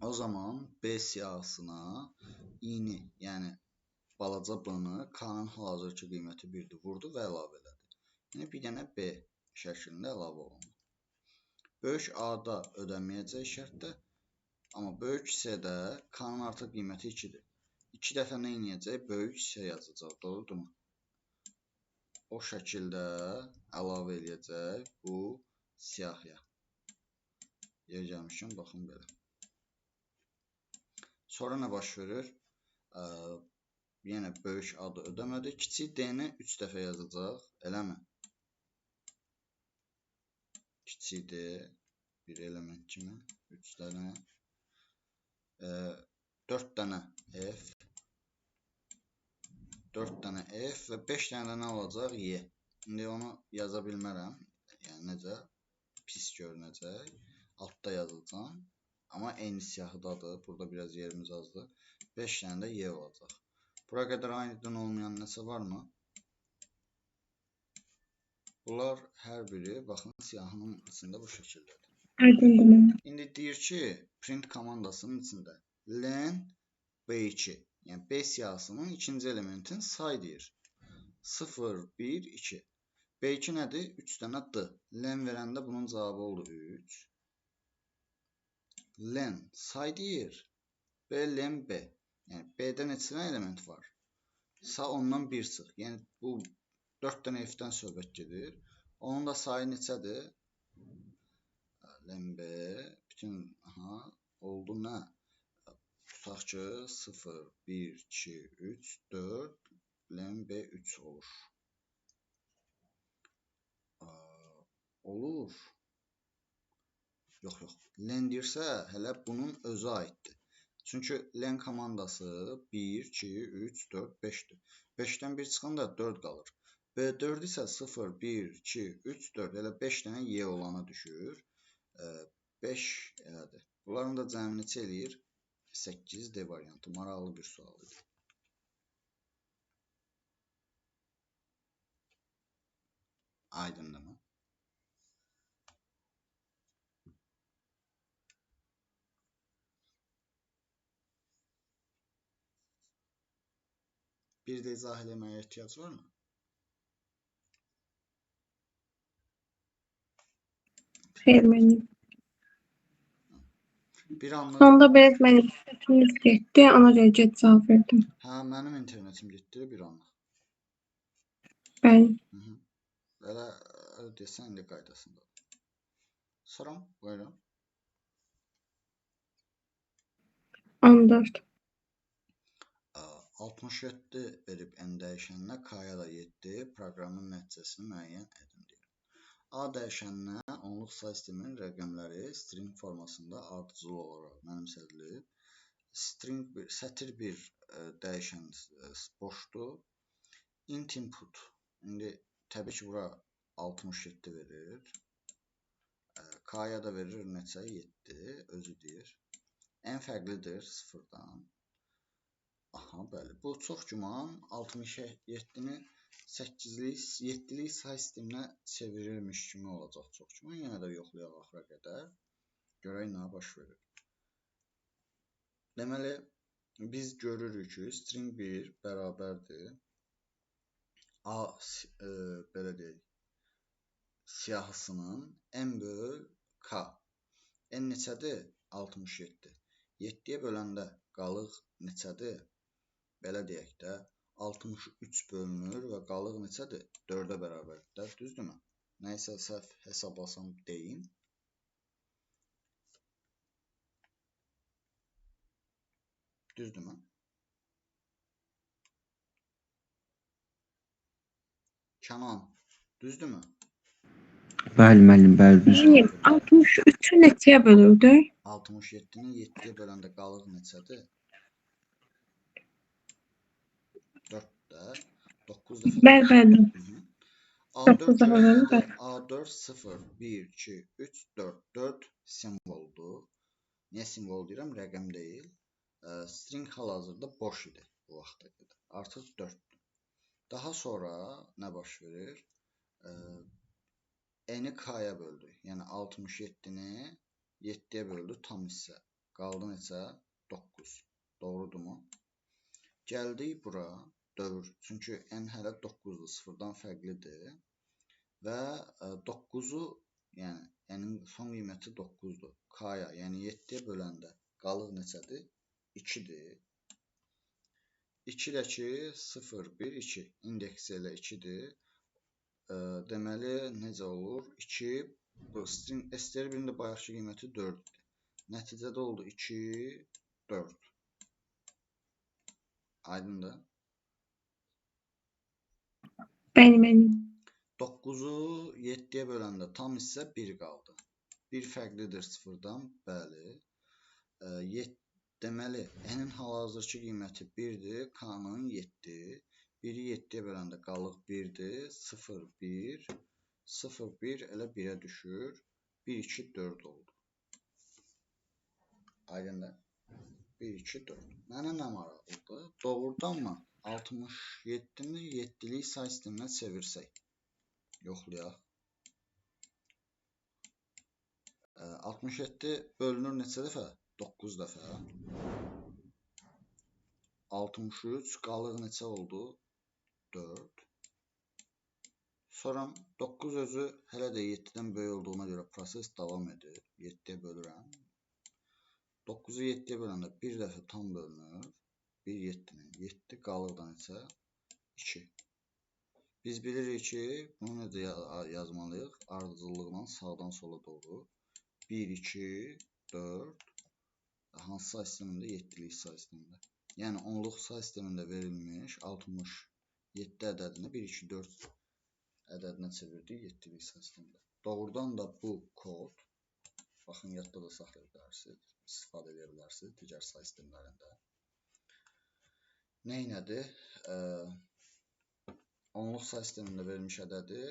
O zaman B siyahısına i-ni, yəni balaca b-ni k-nın hal-hazırki qiyməti 1-dir vurdu və əlavə elədi. Yəni bir dənə B şəklində əlavə olundu. Böyük A-da ödənməyəcək şərtdə, amma böyük C-də k-nın artıq qiyməti 2-dir. 2 dəfə nə edəcək? Böyük C yazacaq, doğrudurmu? O şəkildə əlavə eləyəcək bu siyahıya. Yer gəlmişkən, baxın belə. Sonra nə baş verir? Yenə böyük A-da ödəmədi. Kiçik D-ni 3 dəfə yazacaq, eləmi? Kiçik D bir element kimi 3 dənə 4 dənə F 4 dənə F və 5 dənə də nə olacaq? Y. İndi onu yaza bilmərəm. Yəni necə? Pis görünəcək. Altda yazacağam. Amma eyni siyahıdadır. Burada biraz yerimiz azdır. 5 dənə də Y olacaq. Bura qədər aydın olmayan nəsə varmı? Bunlar hər biri, baxın, siyahının içində bu şəkildədir. Aydındır. İndi deyir ki, print komandasının içində len B2, yəni B siyahısının ikinci elementin say deyir. 0, 1, 2. B2 nədir? 3 dənə D. Len verəndə bunun cavabı oldu 3. Len say deyir. B, len B. Yəni B-də neçə dənə element var? Sa ondan 1 çıx. Yəni bu 4 dənə F-dən söhbət gedir. Onun da sayı neçədir? Len B. Bütün oldu nə? Tutaq ki 0, 1, 2, 3, 4. Len B 3 olur. Olur. Yox. Len deyirsə hələ bunun özü aiddir. Çünki len komandası 1, 2, 3, 4, 5'dir. 5'dən 1 çıxanda 4 qalır. B4 isə 0, 1, 2, 3, 4. Elə 5 dənə Y olanı düşür. 5 elədir. Bunların da cəmi neçə eləyir? 8 D variantı. Maraqlı bir sual idi. Aydındır mı? Bir də izah eləməyə ehtiyac varmı? Xeyr, mənim. Bir anlıq. Sonda biraz mənim səsimiz getdi, ona görə get cavab verdim. Hə, mənim internetim getdi bir anlıq. Bəli. Belə desən indi qaydasında. Soram, buyurun. 14. 67 verib n dəyişəninə, k-ya da 7 proqramın nəticəsini müəyyən edin deyir. A dəyişəninə onluq say sisteminin rəqəmləri string formasında ardıcıl olaraq mənimsədilib. Sətir 1 dəyişən boşdur. Int input. İndi təbii ki, bura 67 verir. K-ya da verir neçə? 7. Özü deyir. N fərqlidir 0-dan. Aha, bəli. Bu çox güman 67-ni 8-lik, 7-lik say sisteminə çevirirmiş kimi olacaq çox güman. Yenə də yoxlayaq axıra qədər. Görək nə baş verir. Deməli, biz görürük ki, string 1 bərabərdir. A, belə deyək, siyahısının n böl k. N neçədir? 67. 7-yə böləndə qalıq neçədir? Belə deyək də, 63 bölünür və qalıq neçədir? 4-ə bərabərdir. Düzdürmü? Nəysə səhv hesablasam deyin. Düzdürmü? Kənan, düzdürmü? Bəli, müəllim, bəli, düz. Mənim 63-ü neçəyə bölürdü? 67-ni 7-yə böləndə qalıq neçədir? 4-də 9 dəfə. Bəli. A4 dəfə bölündü. görəndə A4 0 1 2 3 4 4 simvoldur. Niyə simvol deyirəm? Rəqəm deyil. String hal-hazırda boş idi bu vaxta qədər. Artıq 4-dür. Daha sonra nə baş verir? N-i k-ya böldü. Yəni 67-ni 7-yə böldü tam hissə. Qaldı neçə? 9. Doğrudurmu? Gəldik bura. Dövr. Çünki n hələ 9-dur. 0-dan fərqlidir. Və 9-u, yəni n-in son qiyməti 9-dur. K-ya, yəni 7-yə böləndə qalıq neçədir? 2-dir. 2-dəki 0, 1, 2. İndeksi elə 2-dir. Deməli, necə olur? 2, bu STR1-in də bayaqki qiyməti 4-dir. Nəticədə oldu 2, 4. Aydındır? Bəli, bəli. 9-u 7-yə böləndə tam hissə 1 qaldı. 1 fərqlidir 0-dan, bəli. Deməli, n-in hal-hazırki qiyməti 1-dir, k-nın 7. 1-i 7-yə böləndə qalıq 1-dir, 0, 1, 0, 1 elə 1-ə düşür. 1, 2, 4 oldu. Aydındır? 1, 2, 4. Mənə nə maraqlıdır? Doğrudanmı 67-ni 7-lik say sisteminə çevirsək? Yoxlayaq. 67 bölünür neçə dəfə? 9 dəfə. 63 qalıq neçə oldu? 4. Sonra 9 özü hələ də 7-dən böyük olduğuna görə proses davam edir. 7-yə bölürəm. 9-u 7-yə böləndə bir dəfə tam bölünür. 1 7-nin 7 qalıq da neçə? 2. Biz bilirik ki, bunu necə yazmalıyıq? Ardıcıllıqla sağdan sola doğru. 1, 2, 4. Hansı say sistemində? 7-lik say sistemində. Yəni, onluq say sistemində verilmiş 67 ədədini 1, 2, 4 ədədinə çevirdik 7-lik say sistemində. Doğrudan da bu kod, baxın, yadda da saxlaya bilərsiniz, istifadə edə bilərsiniz digər say sistemlərində. Neynədir? Onluq say sistemində verilmiş ədədi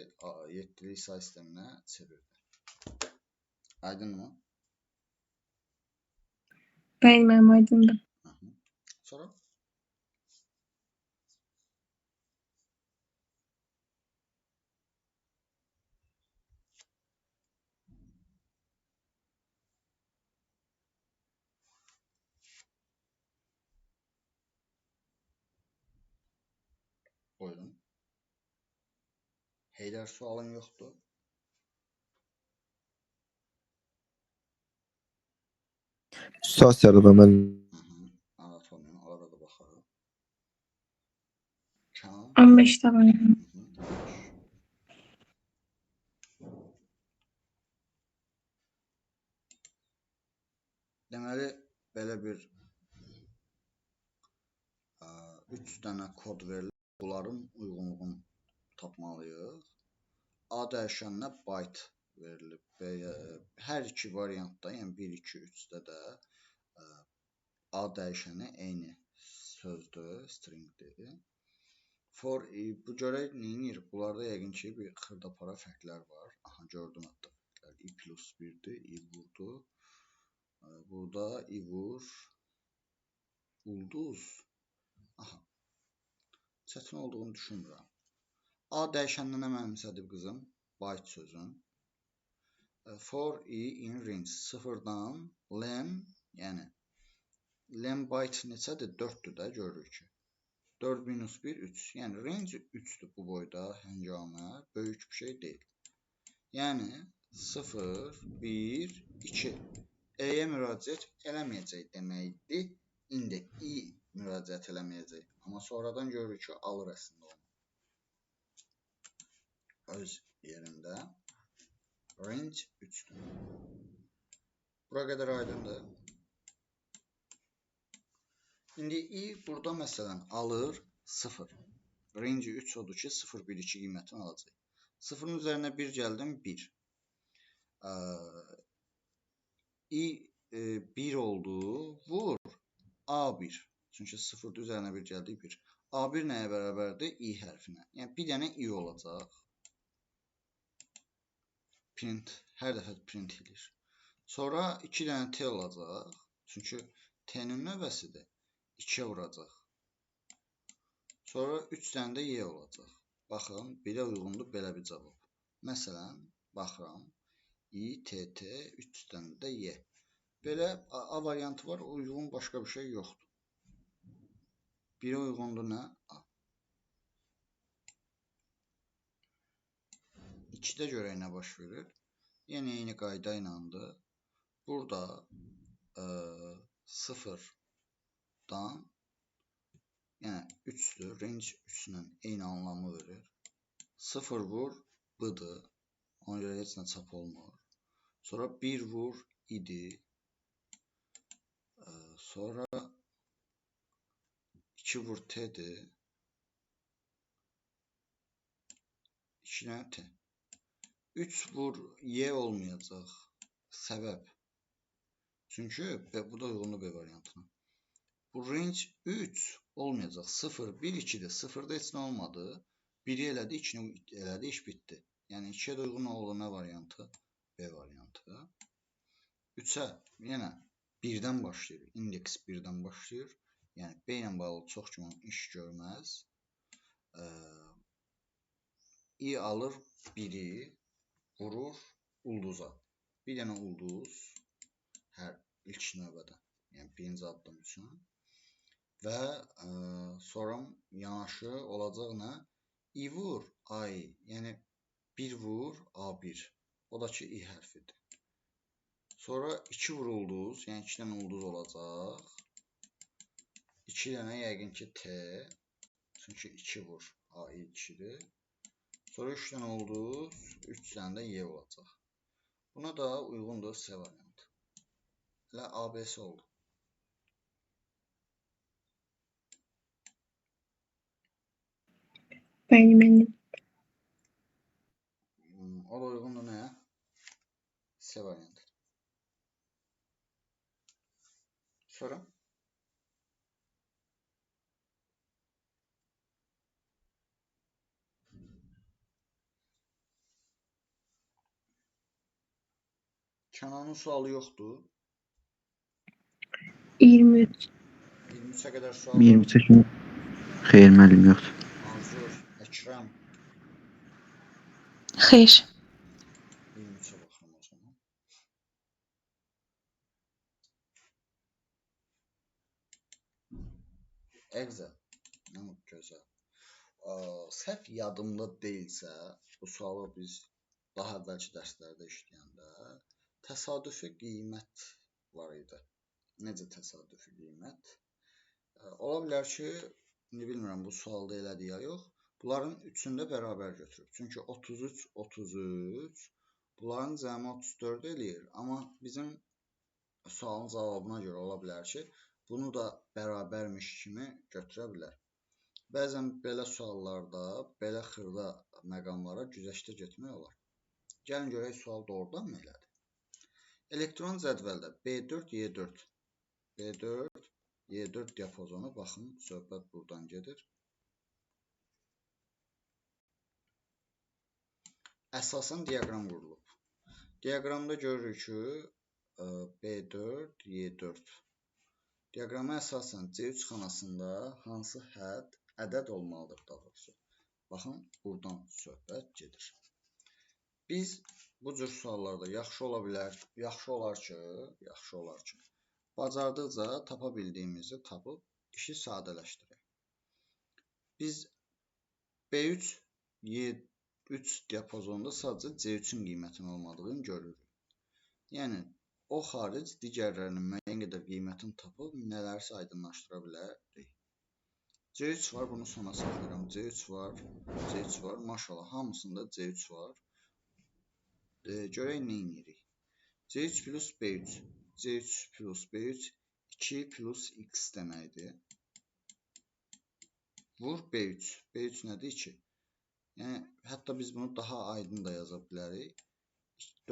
7-lik say sisteminə çevirdi. Aydınmı? Bəli, mənim aydındır. Sonra? Buyurun. Heydər, sualın yoxdur. Sosiyalı və müəllim. Anatomiya, arada baxarıq. 15-də var. Deməli, belə bir 3 dənə kod verilir. Bunların uyğunluğunu tapmalıyıq. A dəyişəninə byte verilib. Hər iki variantda, yəni 1, 2, 3-də də A dəyişəni eyni sözdür, stringdir. For bu görək neyinir? Bunlarda yəqin ki, bir xırdapara fərqlər var. Aha, gördüm hətta fərqlər. I plus 1-dir, I vurdu. Burada I vur. Ulduz. Aha. Çətin olduğunu düşünmürəm. A dəyişəninə nə mənimsədib qızım? Byte sözün. For I in range 0-dan len, yəni len byte neçədir? 4-dür də görürük ki. 4 minus 1, 3. Yəni range 3-dür bu boyda həngamə. Böyük bir şey deyil. Yəni 0, 1, 2. E-yə müraciət eləməyəcək deməkdir. İndi I müraciət eləməyəcək. Amma sonradan görürük ki, alır əslində onu. Öz yerində. Range 3-dür. Bura qədər aydındır. İndi I burada məsələn alır 0. Range 3 odur ki 0, 1, 2 qiymətini alacaq. 0-ın üzərinə 1 gəldim 1. I 1 oldu. Vur. A1. Çünki 0 üzərinə 1 gəldi 1. A1 nəyə bərabərdir? I hərfinə. Yəni bir dənə I olacaq. Print. Hər dəfə print edir. Sonra 2 dənə T olacaq. Çünki T-nin növbəsidir. 2-yə vuracaq. Sonra 3 dənə də Y olacaq. Baxın, birə uyğundur belə bir cavab. Məsələn, baxıram. I, T, T, 3 dənə də Y. Belə A variantı var, uyğun başqa bir şey yoxdur. Biri uyğundur nə? A. 2-də görək nə baş verir. Yenə eyni qayda ilədir. Burada 0-dan yəni 3-dür. Range 3-lə eyni anlamı verir. 0 vur B-dır. Ona görə heç nə çap olmur. Sonra 1 vur idi. Sonra 2 vur T'dir. 2 nə T? 3 vur Y olmayacaq. Səbəb. Çünki bu da uyğundur B variantına. Bu range 3 olmayacaq. 0, 1, 2'dir. 0'da heç nə olmadı. 1'i elədi, 2'ni elədi, iş bitdi. Yəni 2'yə də uyğun olan nə variantı? B variantı. 3'ə yenə 1-dən başlayır. İndeks 1-dən başlayır. Yəni B ilə bağlı çox güman iş görməz. I alır 1'i, vurur ulduza. Bir dənə ulduz hər ilk növbədə. Yəni birinci addım üçün. Və sonra yanaşı olacaq nə? I vur I, yəni 1 vur A1. O da ki I hərfidir. Sonra 2 vur ulduz, yəni 2 dənə ulduz olacaq. 2 dənə yəqin ki T. Çünki 2 vur AI 2'dir. Sonra 3 dənə ulduz, 3 dənə də Y olacaq. Buna da uyğundur C variantı. Elə ABC oldu. Bəli. O da uyğundur nəyə? C variantı. Sonra Kənanın sualı yoxdur. 23. 23'ə qədər sual var. 23 kimi. Xeyr, müəllim yoxdur. Azur, Əkrəm. Xeyr. 23'ə baxıram o zaman. Əqzə. Gözəl. Səhv yadımda deyilsə, bu sualı biz daha əvvəlki dərslərdə işləyəndə təsadüfi qiymət var idi. Necə təsadüfi qiymət? Ola bilər ki, indi bilmirəm bu sualda elədir ya yox. Bunların üçündə bərabər götürüb. Çünki 33, 33, bunların cəmi 34 eləyir. Amma bizim sualın cavabına görə ola bilər ki, bunu da bərabərmiş kimi götürə bilər. Bəzən belə suallarda, belə xırda məqamlara güzəştə getmək olar. Gəlin görək sual doğrudan mı elədir? Elektron cədvəldə B4, Y4, B4, Y4 diapazonu, baxın, söhbət buradan gedir. Əsasən diaqram qurulub. Diaqramda görürük ki, B4, Y4. Diaqrama əsasən C3 xanasında hansı ədəd olmalıdır daha doğrusu. Baxın, buradan söhbət gedir. Biz bu cür suallarda yaxşı olar ki, bacardıqca tapa bildiyimizi tapıb işi sadələşdirək. Biz B3, Y3 diapazonunda sadəcə C3-ün qiymətinin olmadığını görürük. Yəni, o xaric digərlərinin müəyyən qədər qiymətini tapıb nələrsə aydınlaşdıra bilərik. C3 var, bunu sona saxlayıram. C3 var, maşallah, hamısında C3 var. Görək nə edirik. C3 plus B3, C3 plus B3, 2 plus X deməkdir. Vur B3, B3 nədir? 2. Yəni, hətta biz bunu daha aydın da yaza bilərik.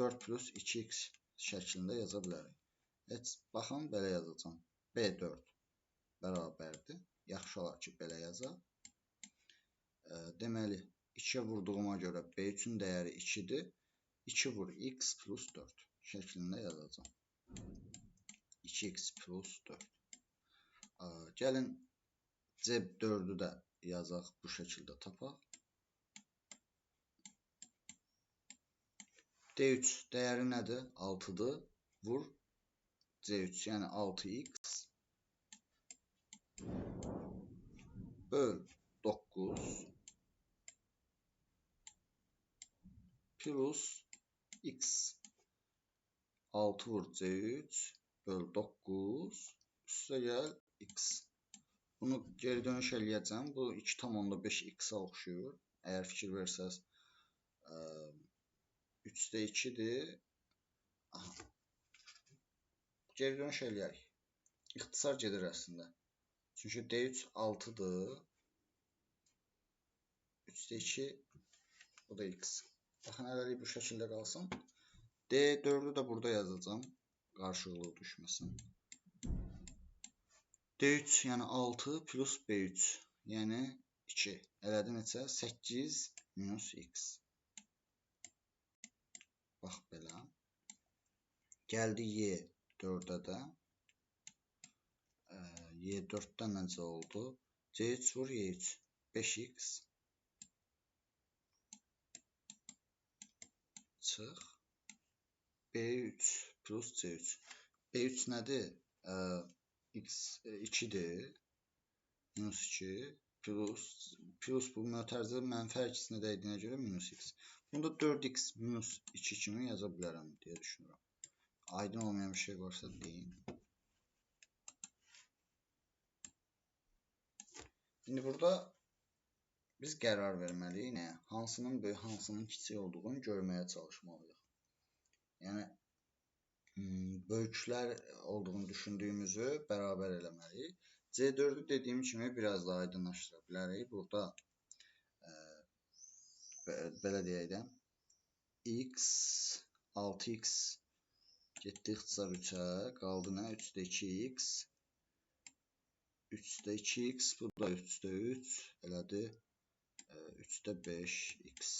4 plus 2X şəklində yaza bilərik. Baxın, belə yazacağım. B4 bərabərdir. Yaxşı olar ki, belə yazaq. Deməli, 2-yə vurduğuma görə B3-ün dəyəri 2-dir. 2 vur X plus 4 şəklində yazacağım. 2X plus 4. Gəlin, C4'ü də yazaq, bu şəkildə tapaq. D3 dəyəri nədir? 6'dır. Vur C3, yəni 6x böl 9 plus x 6 vur C3 böl 9 üstə gəl x. Bunu geri dönüş eləyəcəm. Bu 2,5 x-a oxşuyur. Əgər fikir versəz 3-də 2-dir. Geri dönüş eləyək. İxtisar gedir əslində. Çünki D3 6-dır. 3-də 2 bu da x. Baxın, hələlik bu şəkildə qalsın. D4'ü də burada yazacağım. Qarşılıqlı düşməsin. D3 yəni 6 plus B3 yəni 2. Elədi neçə? 8 minus x. Bax belə. Gəldi Y4'ə də. Y4'dən necə oldu? C3 vur Y3. 5x çıx. B3 plus C3. B3 nədir? X 2'dir. Minus 2 plus bu mötərizə mənfi hər ikisinə dəydiyinə görə minus x. Bunda 4x minus 2 kimi yaza bilərəm deyə düşünürəm. Aydın olmayan bir şey varsa deyin. İndi burada biz qərar verməliyik nəyə? Hansının böyük, hansının kiçik olduğunu görməyə çalışmalıyıq. Yəni böyüklər olduğunu düşündüyümüzü bərabər eləməliyik. C4'ü dediyim kimi biraz daha aydınlaşdıra bilərik. Burada belə deyək də x 6x getdi ixtisar 3'ə, qaldı nə? 3'də 2x 3'də 2x, bu da 3'də 3 elədi 3'də 5x.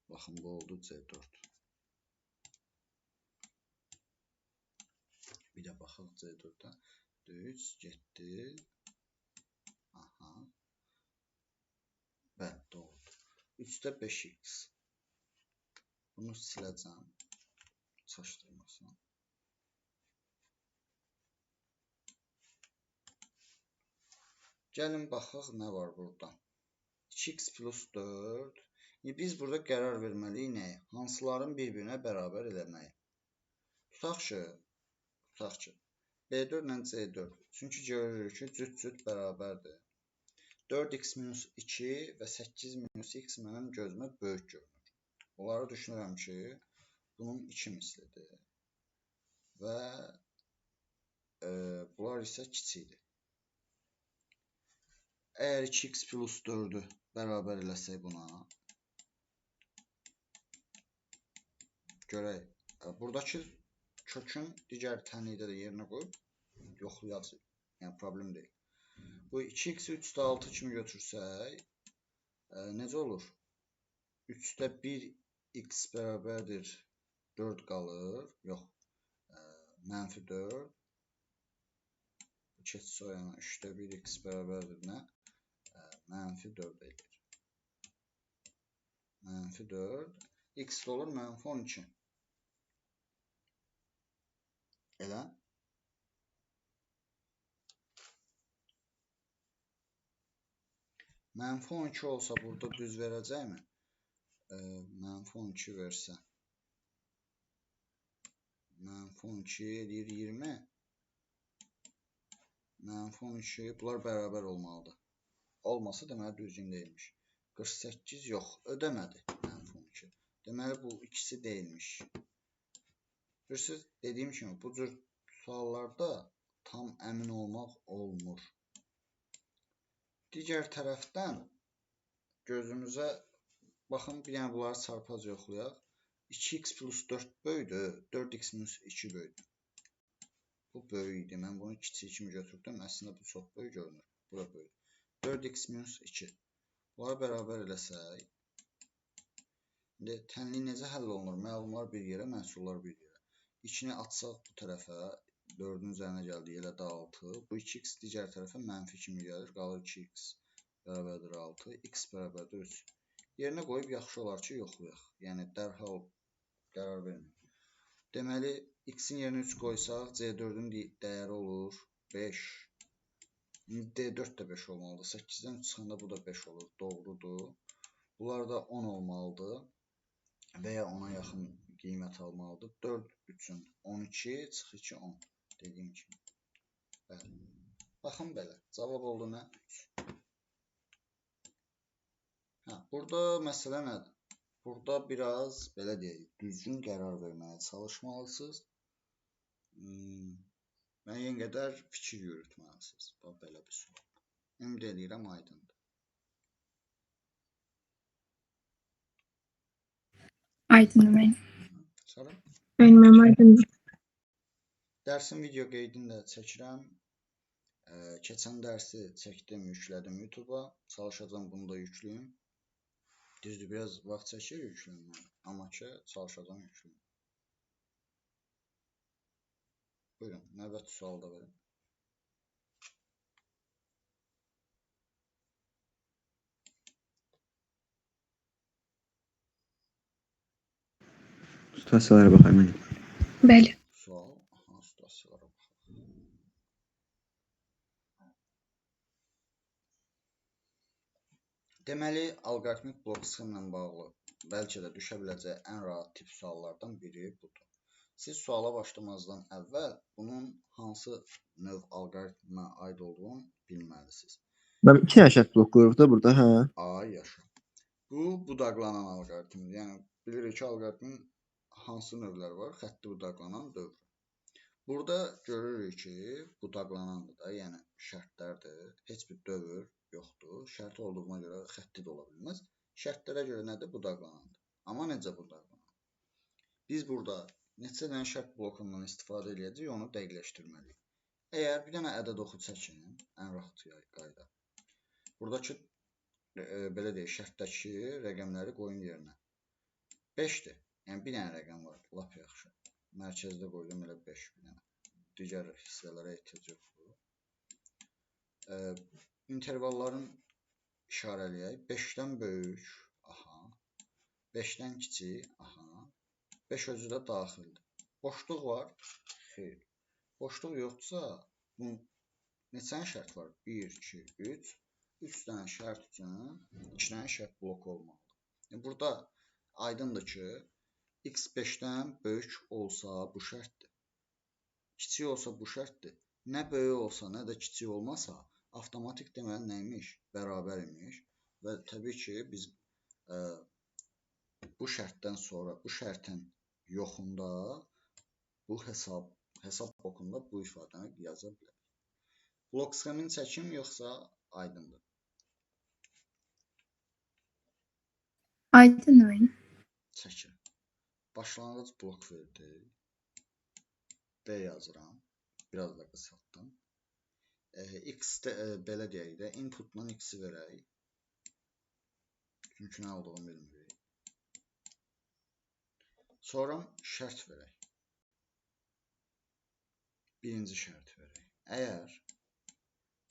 Baxın, bu oldu C4. Bir də baxaq C4'ə. 3 getdi. Aha. Bəli, doğrudur. 3'də 5x. Bunu siləcəm. Çaşdırmasın. Gəlin baxaq nə var burada. 2x plus 4. Biz burada qərar verməliyik nəyə? Hansıların bir-birinə bərabər eləməyi. Tutaq ki, B4 ilə C4. Çünki görürük ki, cüt bərabərdir. 4x minus 2 və 8 minus x mənim gözümə böyük görünür. Onları düşünürəm ki, bunun 2 mislidir. Və bunlar isə kiçikdir. Əgər 2x plus 4'ü bərabər eləsək buna, görək. Buradakı kökün digər tənlikdə də yerinə qoyub yoxlayacaq. Yəni problem deyil. Bu 2x'i 3'də 6 kimi götürsək necə olur? 3'də 1x bərabərdir 4 qalır. Yox. Mənfi 4. Bu keçsə o yana 3'də 1x bərabərdir nə? Mənfi 4 edir. Mənfi 4. X olur mənfi 12. Elə? Mənfi 12 olsa burada düz verəcəkmi? Mənfi 12 versə. Mənfi 12 edir 20. Mənfi 12 bunlar bərabər olmalıdır. Olmasa deməli düzgün deyilmiş. 48 yox, ödəmədi mənfi 12. Deməli bu ikisi deyilmiş. Bilirsiniz, dediyim kimi bu cür suallarda tam əmin olmaq olmur. Digər tərəfdən gözümüzə baxın, bir yəni bunları çarpaz yoxlayaq. 2x plus 4 böyüdür, 4x minus 2 böyüdür. Bu böyük idi. Mən bunu kiçik kimi götürdüm. Əslində bu çox böyük görünür. Bu da böyük. 4x minus 2. Bunları bərabər eləsək. İndi tənlik necə həll olunur? Məlumlar bir yerə, məhsullar bir yerə. 2'ni atsaq bu tərəfə, 4'ün üzərinə gəldi, elə də 6. Bu 2x digər tərəfə mənfi kimi gəlir. Qalır 2x bərabərdir 6, x bərabərdir 3. Yerinə qoyub yaxşı olar ki, yoxlayaq. Yəni dərhal qərar verməyək. Deməli X-in yerinə 3 qoysaq, C4-ün dəyəri olur 5. D4 də 5 olmalıdır. 8-dən 3 çıxanda bu da 5 olur. Doğrudur. Bunlar da 10 olmalıdır. Və ya 10-a yaxın qiymət almalıdır. 4 üçün 12, çıx 2, 10. Dediyim kimi. Bəli. Baxın belə. Cavab oldu nə? 3. Burada məsələ nədir? Burada biraz, belə deyək, düzgün qərar verməyə çalışmalısınız. Müəyyən qədər fikir yürütməlisiniz. Bax, belə bir sual. Ümid edirəm, aydındır. Aydın mən. Sonra Mənim aydındır. dərsin video qeydini də çəkirəm. Keçən dərsi çəkdim, yüklədim YouTube-a. Çalışacağım bunu da yükləyim. Düzdür, biraz vaxt çəkir yüklənmə. Amma ki, çalışacağım yükləyim. Buyurun, növbəti sual da verin. Situasiyalara baxayım. Bəli. Sual, situasiyalara baxaq. Deməli, alqoritmik blok sxemlə bağlı bəlkə də düşə biləcək ən rahat tip suallardan biri budur. Siz suala başlamazdan əvvəl bunun hansı növ alqoritmə aid olduğunu bilməlisiniz. Mən 2 dənə şərt blok qoyuruq da burada, hə? Ay yaşa. Bu budaqlanan alqoritmdir. Yəni bilirik ki, alqoritmin hansı növləri var? Xətti budaqlanan dövr. Burada görürük ki, budaqlanandır da, yəni şərtlərdir. Heç bir dövr yoxdur. Şərt olduğuna görə xətti də ola bilməz. Şərtlərə görə nədir? Budaqlanandır. Amma necə budaqlanandır? Biz burada neçə dənə şərt blokundan istifadə edəcəyik, onu dəqiqləşdirməliyik. Əgər bir dənə ədəd oxu çəkin, ən rahat qayda. Buradakı, belə deyək, şərtdəki rəqəmləri qoyun yerinə. 5-dir. Yəni bir dənə rəqəm var, lap yaxşı. Mərkəzdə qoydum elə 5 bir dənə. Digər hissələrə ehtiyac yoxdur. İntervalların işarələyək. 5-dən böyük, aha. 5-dən kiçik, aha. 5 özü də daxildir. Boşluq var? Xeyr. Boşluq yoxdursa, bunun neçə şərt var? 1, 2, 3. 3 dənə şərt üçün 2 dənə şərt bloku olmalıdır. Burada aydındır ki, x 5-dən böyük olsa bu şərtdir. Kiçik olsa bu şərtdir. Nə böyük olsa, nə də kiçik olmasa, avtomatik deməli nəymiş? Bərabər imiş. Və təbii ki, biz bu şərtdən sonra, bu şərtin yoxunda, bu hesab blokunda bu ifadəni yaza bilərik. Blok sxemini çəkim, yoxsa aydındır? Aydın mən. Çəkin. Başlanğıc blok verdi. B yazıram. Biraz da qısaltdım. X belə deyək də, inputdan X-i verək. Çünki nə olduğunu bilmirik. Sonra şərt verək. Birinci şərt verək. Əgər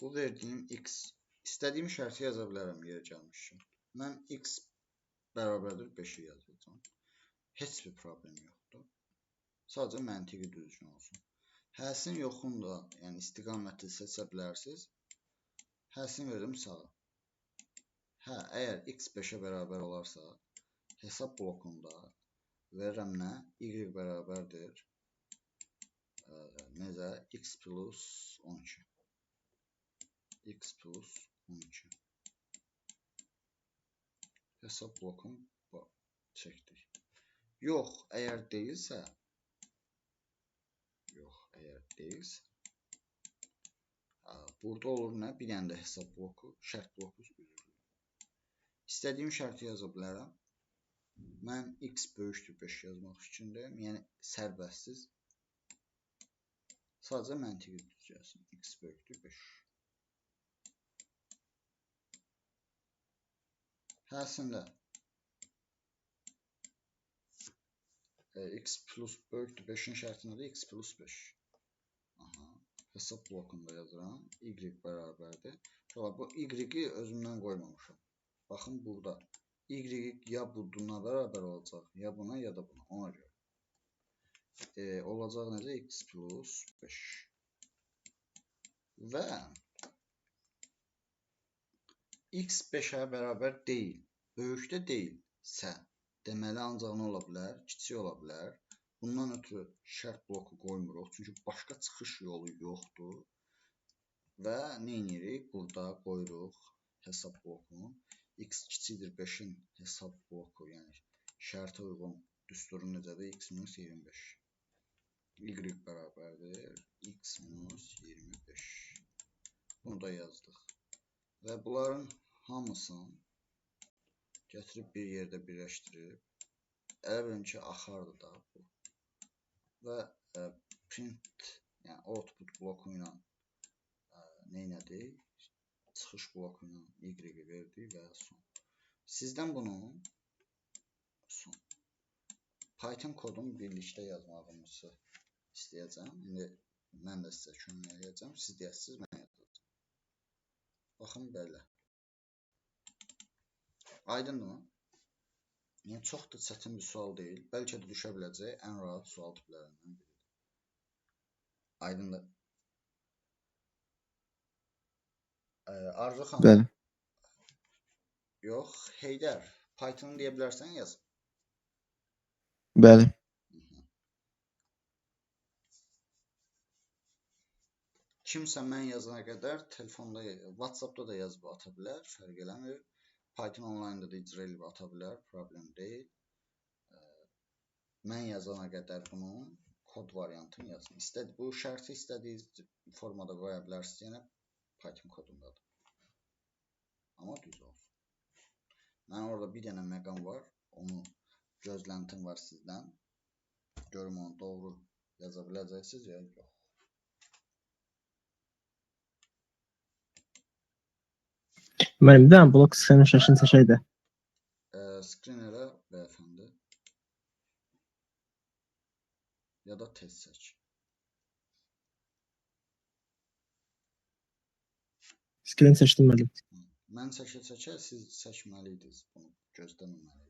bu verdiyim X, istədiyim şərti yaza bilərəm yer gəlmişim. Mən X bərabərdir 5-i yazacağım. Heç bir problem yoxdur. Sadəcə məntiqi düzgün olsun. Həsinin yoxunda, yəni istiqaməti seçə bilərsiniz. Həsini verdim sağa. Əgər x 5-ə bərabər olarsa, hesab blokunda verirəm nə? Y bərabərdir. Necə? X plus 12. X plus 12. Hesab blokum çəkdik. Yox, əgər deyilsə, burada olur nə? Bir dənə də hesab bloku, şərt bloku üzrə. İstədiyim şərti yaza bilərəm. Mən x böyükdür 5 yazmaq fikrindəyim. Yəni sərbəstsiz. Sadəcə məntiqi düz yazsın. X böyükdür 5. Həsində x plus böyükdür 5-in şərtində x plus 5. Aha. Hesab blokunda yazıram. Y bərabərdir. Bu y-i özümdən qoymamışam. Baxın burada. Y ya buna bərabər olacaq, ya buna, ya da buna. Ona görə. olacaq necə? X plus 5 və x 5-ə bərabər deyil, böyükdə deyilsə, deməli ancaq nə ola bilər? Kiçik ola bilər. Bundan ötürü şərt bloku qoymuruq, çünki başqa çıxış yolu yoxdur. Və nə edirik? Burada qoyuruq hesab blokunu. X kiçikdir 5-in hesab bloku, yəni şərtə uyğun düsturu necədir? X minus 25. Y bərabərdir. X minus 25. Bunu da yazdıq. Və bunların hamısını gətirib bir yerdə birləşdirib, elə bilin ki, axardır da bu. Və print, yəni output bloku ilə nə elədik? Çıxış bloku ilə y-i verdik və son. Sizdən bunu son Python kodunu birlikdə yazmağınızı istəyəcəm. İndi mən də sizə kömək edəcəm. Siz deyəsiniz, mən yazacağım. Baxın belə. Aydındır mı? Yəni çox da çətin bir sual deyil. Bəlkə də düşə biləcək ən rahat sual tiplərindən biridir. Aydındır. Arzu xanım. Bəli. Yox, Heydər. Python deyə bilərsən yaz. Bəli. Kimsə mən yazana qədər telefonda, WhatsAppda da yazıb ata bilər, fərq eləmir. Python online'da da icra edib ata bilər, problem deyil. Mən yazana qədər bunun kod variantını yazın. Bu şərti istədiyiniz formada qoya bilərsiniz, yenə Python kodundadır. Amma düz olsun. Mən orada bir dənə məqam var, onu gözləntim var sizdən. Görüm onu doğru yaza biləcəksiniz ya yox. Mənim bir dənə blok screen şəklini çəkəydi. Screen elə bəyəfəndi. Ya da test seç. Screen seçdim müəllim. Mən çəkə-çəkə siz seçməliydiniz, bunu gözləməməliydiniz.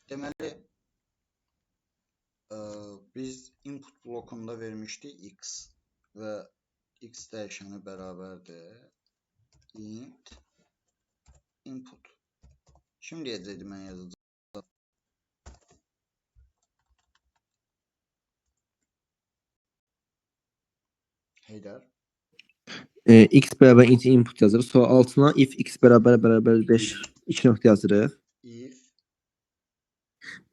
Deməli, biz input blokunda vermişdik x və x dəyişəni bərabərdir int input. Şimdi deyəcəkdim mən yazacağım. Heydər. X bərabər int input yazırıq. Sonra altına if x bərabər 5 2 nöqtə yazırıq.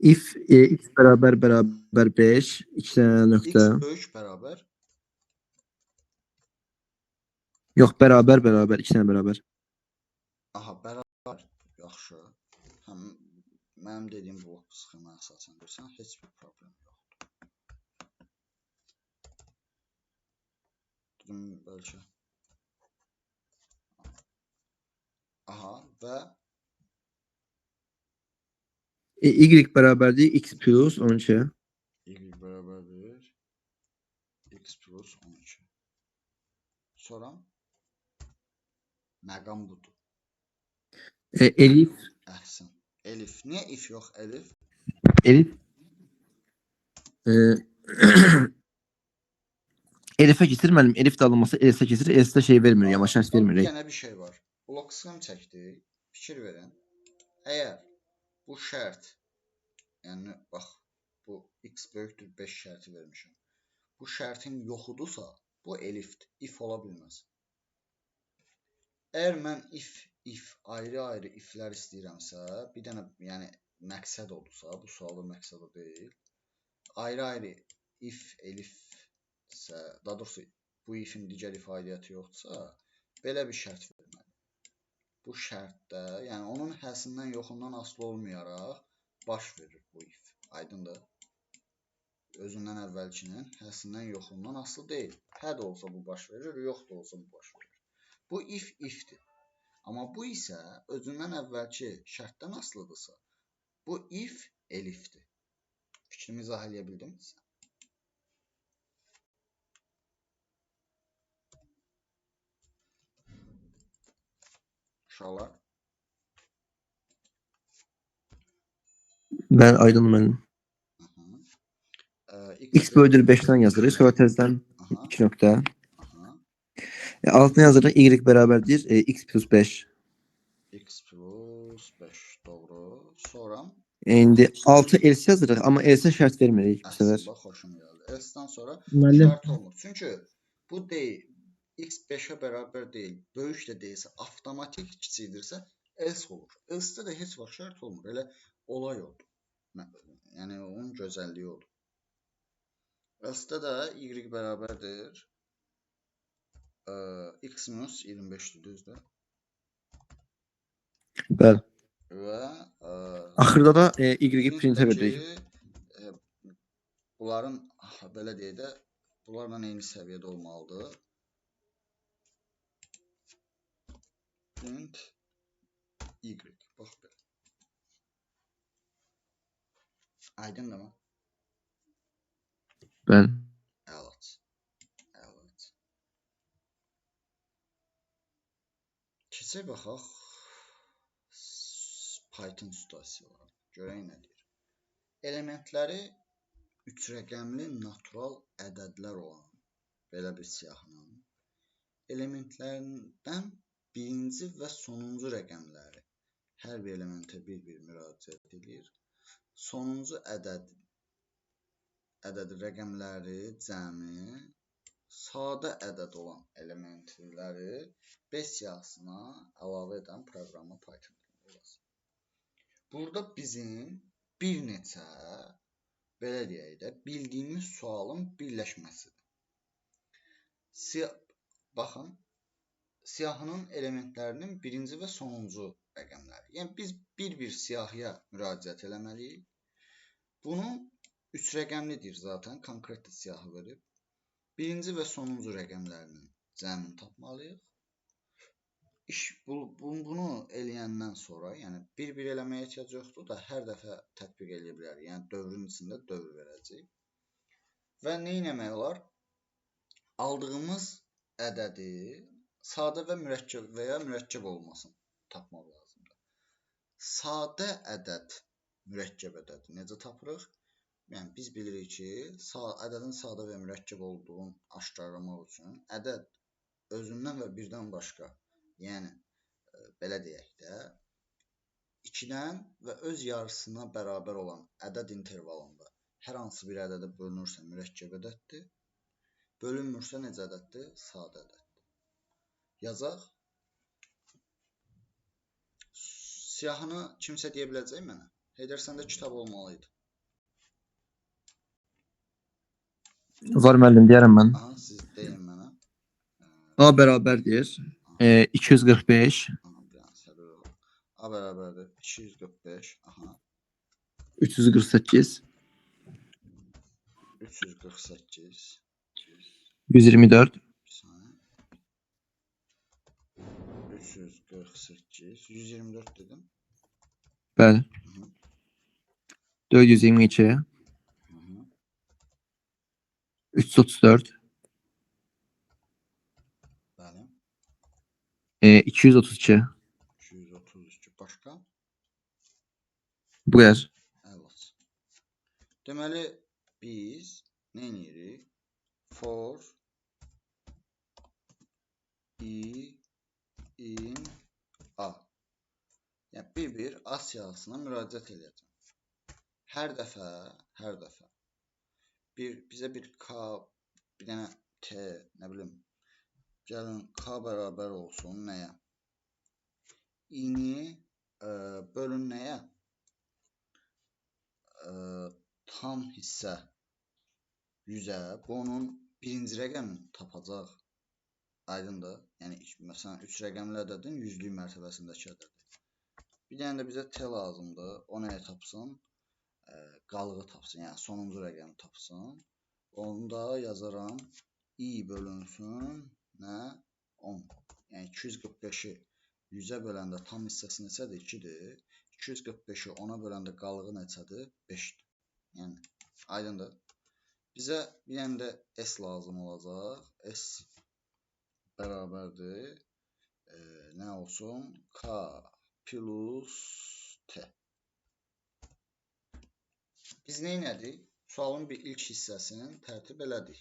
If x bərabər 5 2 dənə nöqtə. X böyük bərabər. Yox, bərabər 2 dənə bərabər. Aha, bərabər. Yaxşı. Həm mənim dediyim blok sxemaya əsasən görsən, heç bir problem yoxdur. Dedim bəlkə. Aha, və Y bərabərdir x plus 12. y bərabərdir x plus 12. Sonra məqam budur. Elif. Əhsən. Elif. Niyə if yox, elif? Elif. Elifə keçir mənim. Elif də alınması elifə keçir. Elifdə şey vermir, amma şərt vermir. Bir dənə bir şey var. Blok sxem çəkdik. Fikir verin. Əgər bu şərt, yəni bax, bu x böyükdür 5 şərti vermişəm. Bu şərtin yoxudursa, bu elifdir. If ola bilməz. Əgər mən if ayrı-ayrı iflər istəyirəmsə, bir dənə, yəni məqsəd olursa, bu sualın məqsədi deyil. Ayrı-ayrı if, elifsə, daha doğrusu bu ifin digər ifadəti yoxdursa, belə bir şərt verməli. Bu şərtdə, yəni onun həsindən yoxundan asılı olmayaraq baş verir bu if. Aydındır. Özündən əvvəlkinin həsindən yoxundan asılı deyil. Hə də olsa bu baş verir, yox da olsa bu baş verir. Bu ifdir. Amma bu isə özündən əvvəlki şərtdən asılıdırsa, bu if elifdir. Fikrimi izah edə bildim. Uşaqlar. Ben aydın müəllim. X bölüdür 5'ten yazırıq. Sonra tezden 2 nokta. Altına yazırıq y bərabərdir x plus 5. X plus 5 doğru. Sonra İndi 6 else yazırıq, amma else şərt vermirik bu sefer. əslində xoşum gəldi. Else'dən sonra Müəllim. şərt olmur. Çünki bu deyil. X 5'ə bərabər deyil. Böyük də deyilsə, avtomatik kiçikdirsə else olur. Else'də də heç vaxt şərt olmur. Elə olay odur. Yəni onun gözəlliyi odur. Else'də də y bərabərdir x minus 25'dir, düzdür? Bəli. Və Axırda da y-i printə veririk. Bunların belə deyək də bunlarla eyni səviyyədə olmalıdır. Print y. Bax belə. Aydındır mı? Bəli. Əlat. Əlat. Keçək baxaq Python situasiyaları. Görək nə deyir. Elementləri 3 rəqəmli natural ədədlər olan belə bir siyahının elementlərindən birinci və sonuncu rəqəmləri hər bir elementə bir-bir müraciət edir. Sonuncu ədəd rəqəmləri cəmi sadə ədəd olan elementləri 5 siyahısına əlavə edən proqramı Python yazılır. Burada bizim bir neçə belə deyək də bildiyimiz sualın birləşməsidir. Baxın, siyahının elementlərinin birinci və sonuncu rəqəmləri. Yəni biz bir-bir siyahıya müraciət eləməliyik. Bunu 3 rəqəmlidir zaten, konkret siyahı verib. Birinci və sonuncu rəqəmlərinin cəmini tapmalıyıq. Bunu eləyəndən sonra, yəni bir-bir eləməyə ehtiyac yoxdur da hər dəfə tətbiq eləyə bilərik. Yəni dövrün içində dövr verəcək. Və nə etmək olar? Aldığımız ədədi sadə və mürəkkəb olmasını tapmaq lazımdır. Sadə ədəd mürəkkəb ədədi necə tapırıq? Yəni biz bilirik ki, ədədin sadə və mürəkkəb olduğunu aşkarlamaq üçün ədəd özündən və birdən başqa, yəni belə deyək də 2-dən və öz yarısına bərabər olan ədəd intervalında hər hansı bir ədədə bölünürsə mürəkkəb ədəddir. Bölünmürsə necə ədəddir? Sadə ədəddir. Yazaq. Siyahını kimsə deyə biləcək mənə? Heydər, səndə kitab olmalıydı. Var müəllim, deyərəm mən. Aha, siz deyin mənə. A bərabərdir 245. A bərabərdir 245. Aha. 348. 348. 124. 348. 124 dedim. Bəli. 422. 334. Bəli. 232. 232. Başqa? Bu qədər. Əlat. Deməli, biz nə edirik? For in A. Yəni, bir-bir A siyahısına müraciət edəcəm. Hər dəfə bizə bir K, bir dənə T, nə bilim, gəlin K bərabər olsun nəyə? İni bölün nəyə? Tam hissə 100-ə, bu onun birinci rəqəmini tapacaq. Aydındır. Yəni, məsələn, 3 rəqəmli ədədin 100-lük mərtəbəsindəki ədədir. Bir dənə də bizə T lazımdır. O nəyə tapsın? Qalığı tapsın, yəni sonuncu rəqəmi tapsın. Onda yazaram I bölünsün nə? 10. Yəni 245-i 100-ə böləndə tam hissəsi neçədir? 2-dir. 245-i 10-a böləndə qalığı neçədir? 5-dir. Yəni Aydındır. Bizə bir dənə də S lazım olacaq. S bərabərdir. Nə olsun? K plus T. Biz nə etdik? Sualın bir ilk hissəsinin tərtib elədik.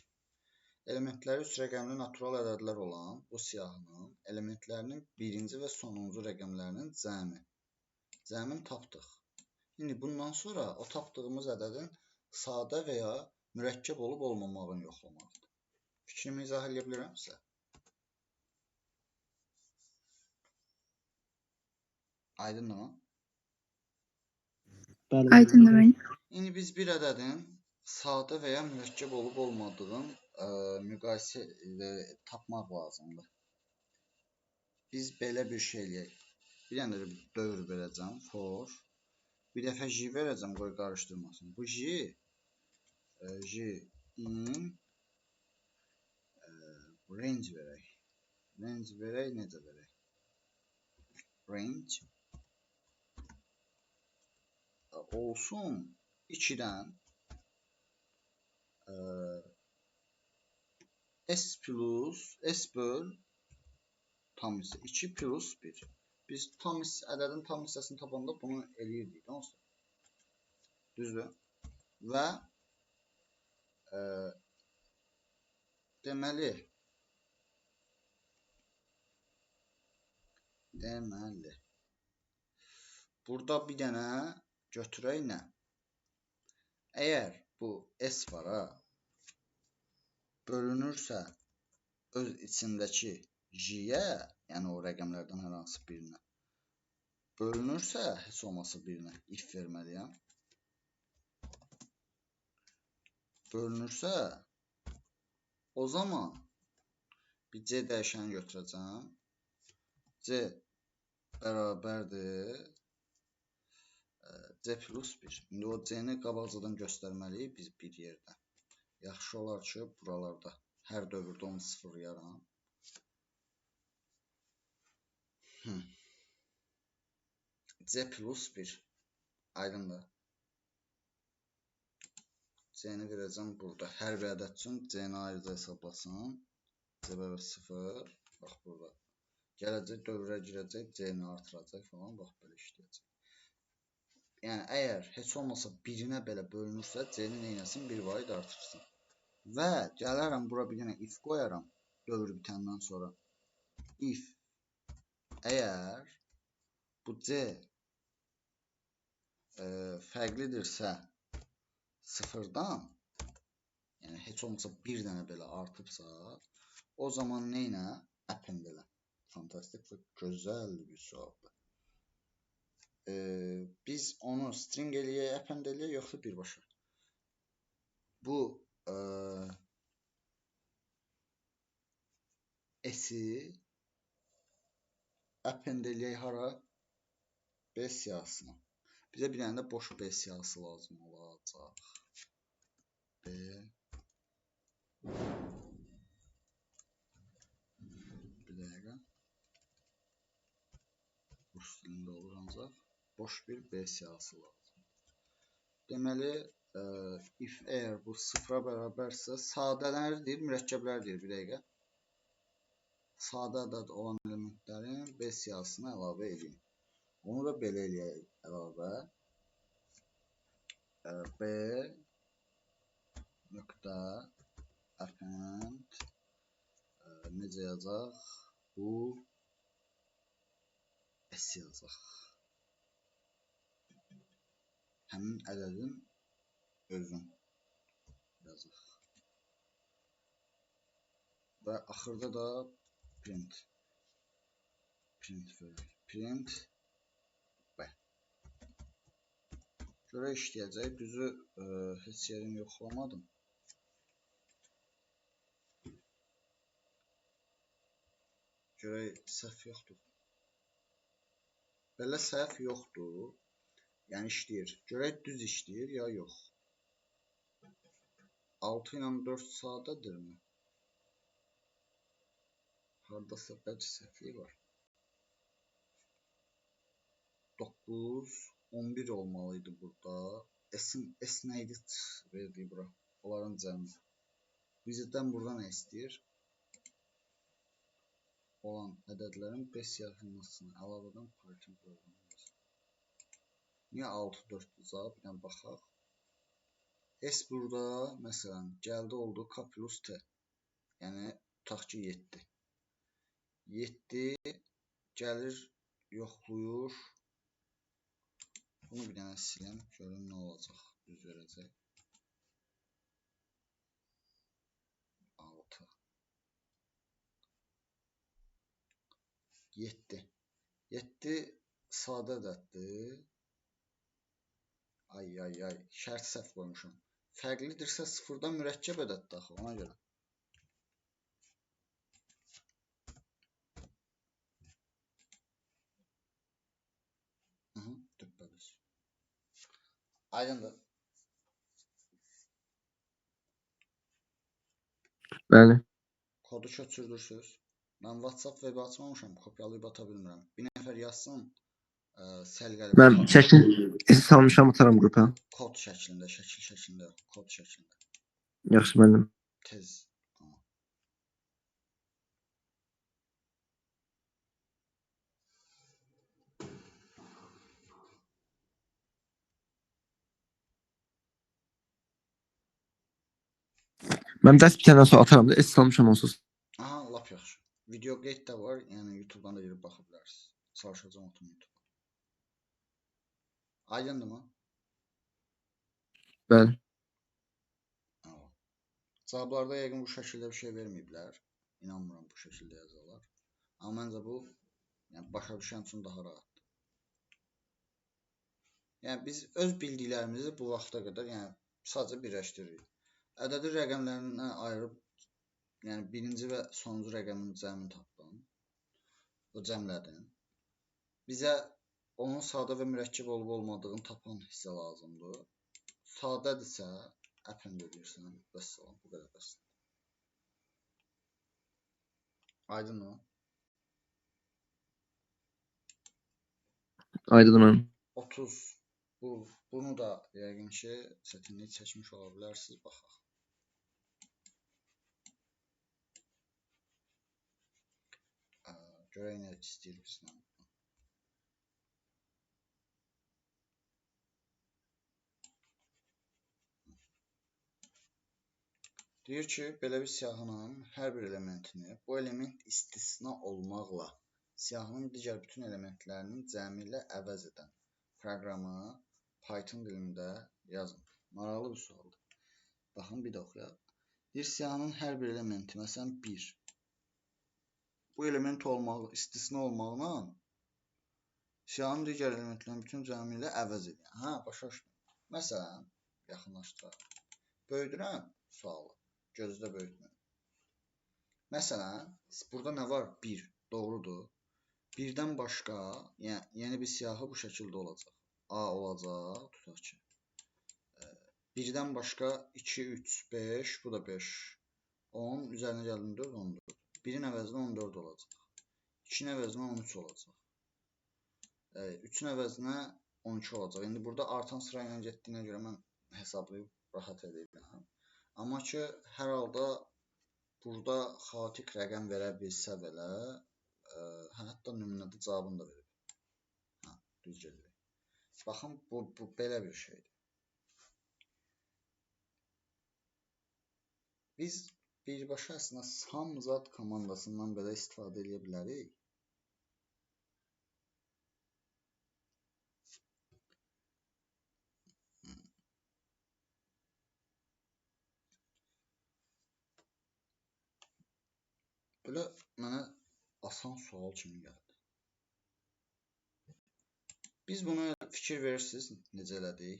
Elementləri 3 rəqəmli natural ədədlər olan bu siyahının elementlərinin birinci və sonuncu rəqəmlərinin cəmini tapdıq. İndi bundan sonra o tapdığımız ədədin sadə və ya mürəkkəb olub olmamağını yoxlamaqdır. Fikrimi izah edə bilirəmsə? Aydındır mı? Bəli. Aydındır bəli. İndi biz bir ədədin sadə və ya mürəkkəb olub olmadığını müqayisə tapmaq lazımdır. Biz belə bir şey eləyək. Bir dənə də dövr verəcəm, for. Bir dəfə j verəcəm, qoy qarışdırmasın. Bu j in range verək. Range verək, necə verək? Range olsun 2-dən s plus s böl tam hissə 2 plus 1. Biz ədədin tam hissəsini tapanda bunu eləyirdik. Düzdür? Və deməli burada bir dənə götürək nə? Əgər bu s var ha, bölünürsə öz içindəki j-yə, yəni o rəqəmlərdən hər hansı birinə bölünürsə, heç olmasa birinə if verməliyəm. Bölünürsə, o zaman bir c dəyişəni götürəcəm. C bərabərdir c plus 1. İndi o c-ni qabaqcadan göstərməliyik biz bir yerdə. Yaxşı olar ki, buralarda hər dövrdə onu sıfırlayarım. C plus 1. Aydındır. C-ni verəcəm burada. Hər bir ədəd üçün C-ni ayrıca hesablasın. C bərabər 0. Bax burada. Gələcək dövrə girəcək, C-ni artıracaq falan. Bax belə işləyəcək. Yəni əgər heç olmasa birinə belə bölünürsə, C-ni neynəsin? 1 varid artırsın. Və gələrəm bura bir dənə if qoyaram. Dövr bitəndən sonra. If əgər bu C fərqlidirsə 0-dan, yəni heç olmasa bir dənə belə artıbsa, o zaman neynə? Append elə. Fantastik və gözəl bir sualdır. Biz onu string eləyək, append eləyək, yoxsa birbaşa? Bu s-i append eləyək hara? B siyahısına. Bizə bir dənə də boş B siyahısı lazım olacaq. B bir dəqiqə. Boş dilində olur ancaq. Boş bir B siyahısı lazım. Deməli, if əgər bu sıfıra bərabərsə, sadələrdir, mürəkkəblərdir. Bir dəqiqə. Sadə ədəd olan elementlərin B siyahısına əlavə edin. Onu da belə eləyək əlavə. B nöqtə append necə yazacaq? Bu s yazacaq. Həmin ədədin özün yazacaq. Və axırda da print verək. Print B. Görə işləyəcək. Düzü heç yerini yoxlamadım. Görək səhv yoxdur. Belə səhv yoxdur. Yəni işləyir. Görək düz işləyir ya yox. 6 ilə 4 sadədirmi? Haradasa bəlkə səhvlik var. 9, 11 olmalıydı burada. S-Edit verdiyi bura. Onların cəmi. Widgetdən burada nə istəyir? Olan ədədlərin 5 siyahısını əlavədən Python proqramı yazır. Niyə 6-4 bir dənə baxaq. S burada, məsələn, gəldi oldu K plus T. Yəni, tutaq ki, 7. 7 gəlir, yoxluyur. Bunu bir dənə siləm, görün nə olacaq, düz verəcək. 6. 7. 7 sadə ədəddir. Ay, şərt səhv qoymuşam. Fərqlidirsə 0-dan mürəkkəb ədəddir axı, ona görə. Düpbədiz. Aydındır. Bəli. Kodu köçürdürsünüz. Mən WhatsApp web açmamışam, kopyalayıb ata bilmirəm. Bir nəfər yazsın, səlqəli Mən şəkil salmışam, ataram qrupa. kod şəklində, şəkil şəklində, kod şəklində. Yaxşı müəllim. Tez. Mən dərs bitəndən sonra ataram da, salmışam onsuz. Aha, lap yaxşı. Video qeyd də var, yəni YouTube-dan da girib baxa bilərsiniz. Çalışacağım otum YouTube. Aydındır mı? Bəli. Cavablarda yəqin bu şəkildə bir şey verməyiblər. İnanmıram bu şəkildə yazarlar. Amma məncə bu yəni başa düşən üçün daha rahatdır. Yəni biz öz bildiklərimizi bu vaxta qədər yəni sadəcə birləşdiririk. Ədədi rəqəmlərindən ayırıb yəni birinci və sonuncu rəqəmin cəmini tapdım. O cəmlədim. Bizə onun sadə və mürəkkəb olub olmadığını tapan hissə lazımdır. Sadədirsə append edirsən. Vəssalam, bu qədər bəs. Aydın mı? Aydın mənim. 30. Bunu da yəqin ki, çətinlik çəkmiş ola bilərsiniz. Baxaq. Görək nə istəyir bizdən. Deyir ki, belə bir siyahının hər bir elementini bu element istisna olmaqla siyahının digər bütün elementlərinin cəmi ilə əvəz edən proqramı Python dilində yazın. Maraqlı bir sualdır. Baxın, bir də oxuyaq. Bir siyahının hər bir elementi, məsələn 1. Bu element istisna olmaqla siyahının digər elementlərinin bütün cəmi ilə əvəz edən. Hə, başa düşdüm. Məsələn, yaxınlaşdıraq. Böyüdürəm sualı. Gözdə böyütmə. Məsələn, burada nə var? 1. Doğrudur. 1-dən başqa, yəni bir siyahı bu şəkildə olacaq. A olacaq, tutaq ki. 1-dən başqa 2, 3, 5, bu da 5. 10, üzərinə gəldim 4, 14. 1-in əvəzinə 14 olacaq. 2-in əvəzinə 13 olacaq. 3-ün əvəzinə 12 olacaq. İndi burada artan sıra ilə getdiyinə görə mən hesablayıb rahat edəyəm. Amma ki, hər halda burada xaotik rəqəm verə bilsə belə, hətta nümunədə cavabını da verib. Düz gedir. Baxın, bu belə bir şeydir. Biz birbaşa əslində SumZat komandasından belə istifadə edə bilərik. Belə mənə asan sual kimi gəldi. Biz bunu fikir verirsiniz, necə elədik?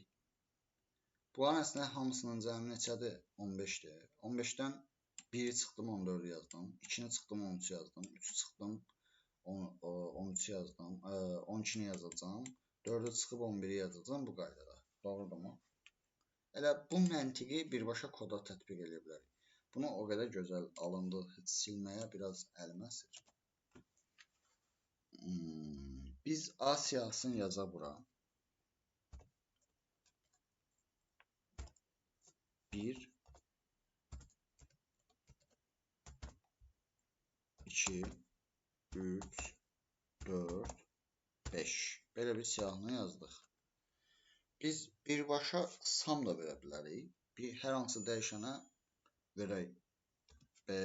Bunların əslində hamısının cəmi neçədir? 15-dir. 15-dən 1-i çıxdım, 14-ü yazdım. 2-ni çıxdım, 13-ü yazdım. 3-ü çıxdım, 13-ü yazdım. 12-ni yazacağım. 4-ü çıxıb 11-i yazacağım bu qaydada. Doğrudurmu? Elə bu məntiqi birbaşa koda tətbiq edə bilərik. Bunu o qədər gözəl alındı, heç silməyə biraz əlim əsir. Biz A siyahısını yazaq bura. 1, 2, 3, 4, 5. Belə bir siyahını yazdıq. Biz birbaşa sam da verə bilərik. Bir hər hansı dəyişənə verək B.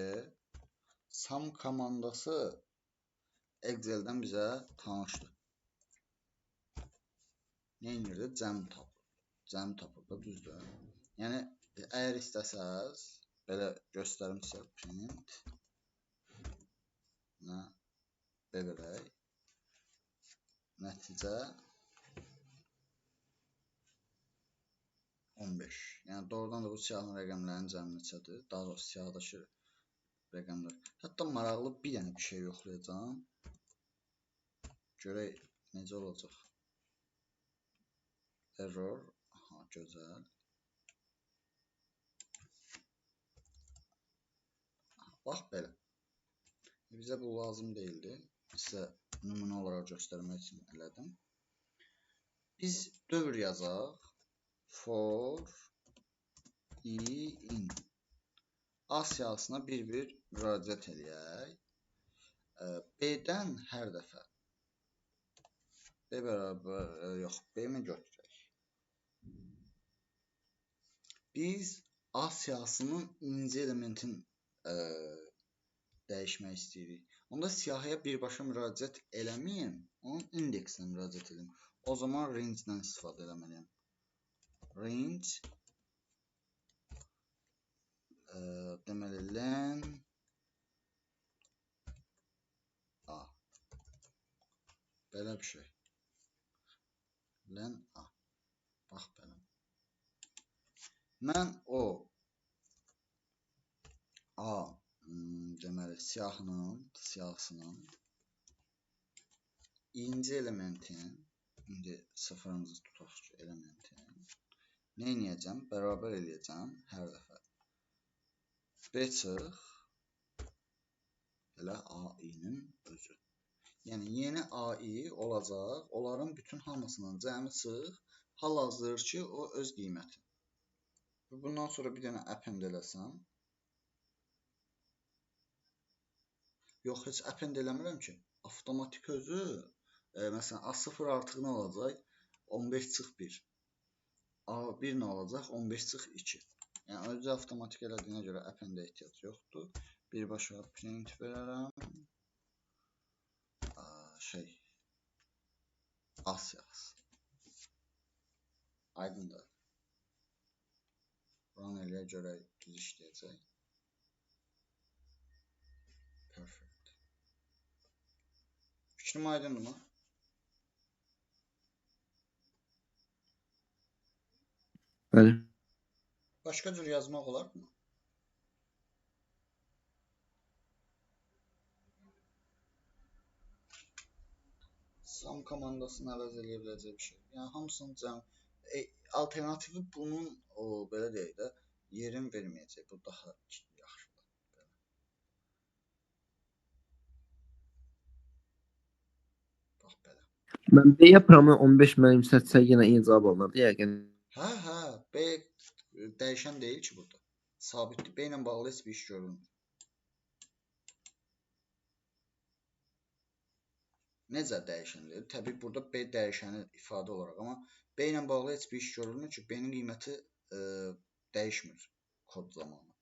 Sam komandası Excel'dən bizə tanışdır. Nə edirdi? Cəm tapır. Cəm tapır da, düzdür. Yəni, əgər istəsəz, belə göstərim sizə print. B verək. Nəticə 15. Yəni, doğrudan da bu siyahının rəqəmlərinin cəmi neçədir? Daha doğrusu siyahıdakı rəqəmlər. Hətta maraqlı bir dənə bir şey yoxlayacağım. Görək necə olacaq. Error. Aha, gözəl. Bax belə. Bizə bu lazım deyildi. Sizə nümunə olaraq göstərmək üçün elədim. Biz dövr yazaq. For in. A siyahısına bir-bir müraciət eləyək. B-dən hər dəfə B bərabər, yox, B-mi götürək. Biz A siyahısının inci elementin dəyişmək istəyirik. Onda siyahıya birbaşa müraciət eləməyim, onun indeksinə müraciət edeyim. O zaman range-dən istifadə eləməliyəm. Range deməli len A. Belə bir şey. Len A. Bax belə. Mən o A deməli siyahısının inci elementin, indi sıfırıncı tutaq ki, elementin nə edəcəm? Bərabər eləyəcəm hər dəfə. B çıx elə AI-nin özü. Yəni, yeni AI olacaq. Onların bütün hamısının cəmi çıx. Hal-hazır ki, o öz qiyməti. Bundan sonra bir dənə append eləsəm. Yox, heç append eləmirəm ki. Avtomatik özü, məsələn, A0 artıq nə olacaq? 15 çıx 1. A1 nə olacaq? 15 çıx 2. Yəni, özü avtomatik elədiyinə görə appendə ehtiyac yoxdur. Birbaşa print verərəm. A siyahısı. Aydındır. Run eləyə görək, düz işləyəcək. Perfect. Fikrim aydındır mı? Bəli. Başqa cür yazmaq olar mı? Sum komandasını əvəz eləyə biləcək bir şey. Yəni, hamısının cəm... alternativi bunun, belə deyək də, yerin verməyəcək. Bu daha yaxşıdır. Bax, belə. Mən B yapıramı 15 mənim yüksəltsək yenə eyni cavab alınırdı yəqin. Hə, B dəyişən deyil ki burada. Sabitdir. B ilə bağlı heç bir iş görülmür. Necə dəyişəndir? Təbii burada B dəyişəni ifadə olaraq, amma B ilə bağlı heç bir iş görülmür ki, B-nin qiyməti dəyişmir kod zamanı.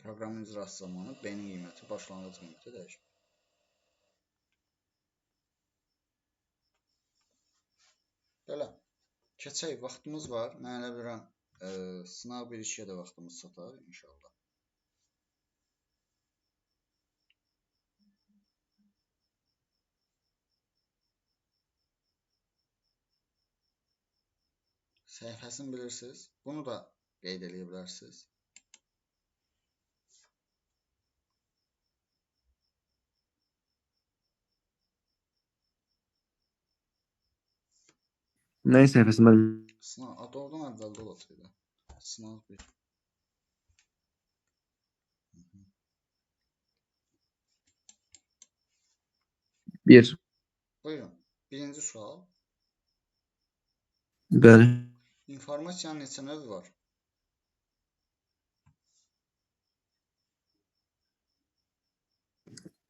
Proqramın icrası zamanı B-nin qiyməti, başlanğıc qiyməti dəyişmir. Belə. Keçək, vaxtımız var. Mən elə bilirəm, sınaq 1-2-yə də vaxtımız çatar inşallah. Səhifəsini bilirsiniz. Bunu da qeyd edə bilərsiniz. Nəyin səhifəsi mənim? Sınaq, doğrudan əvvəldə olacaq. Sınaq 1. Bir. Buyurun. Birinci sual. Bəli. İnformasiyanın neçə növü var?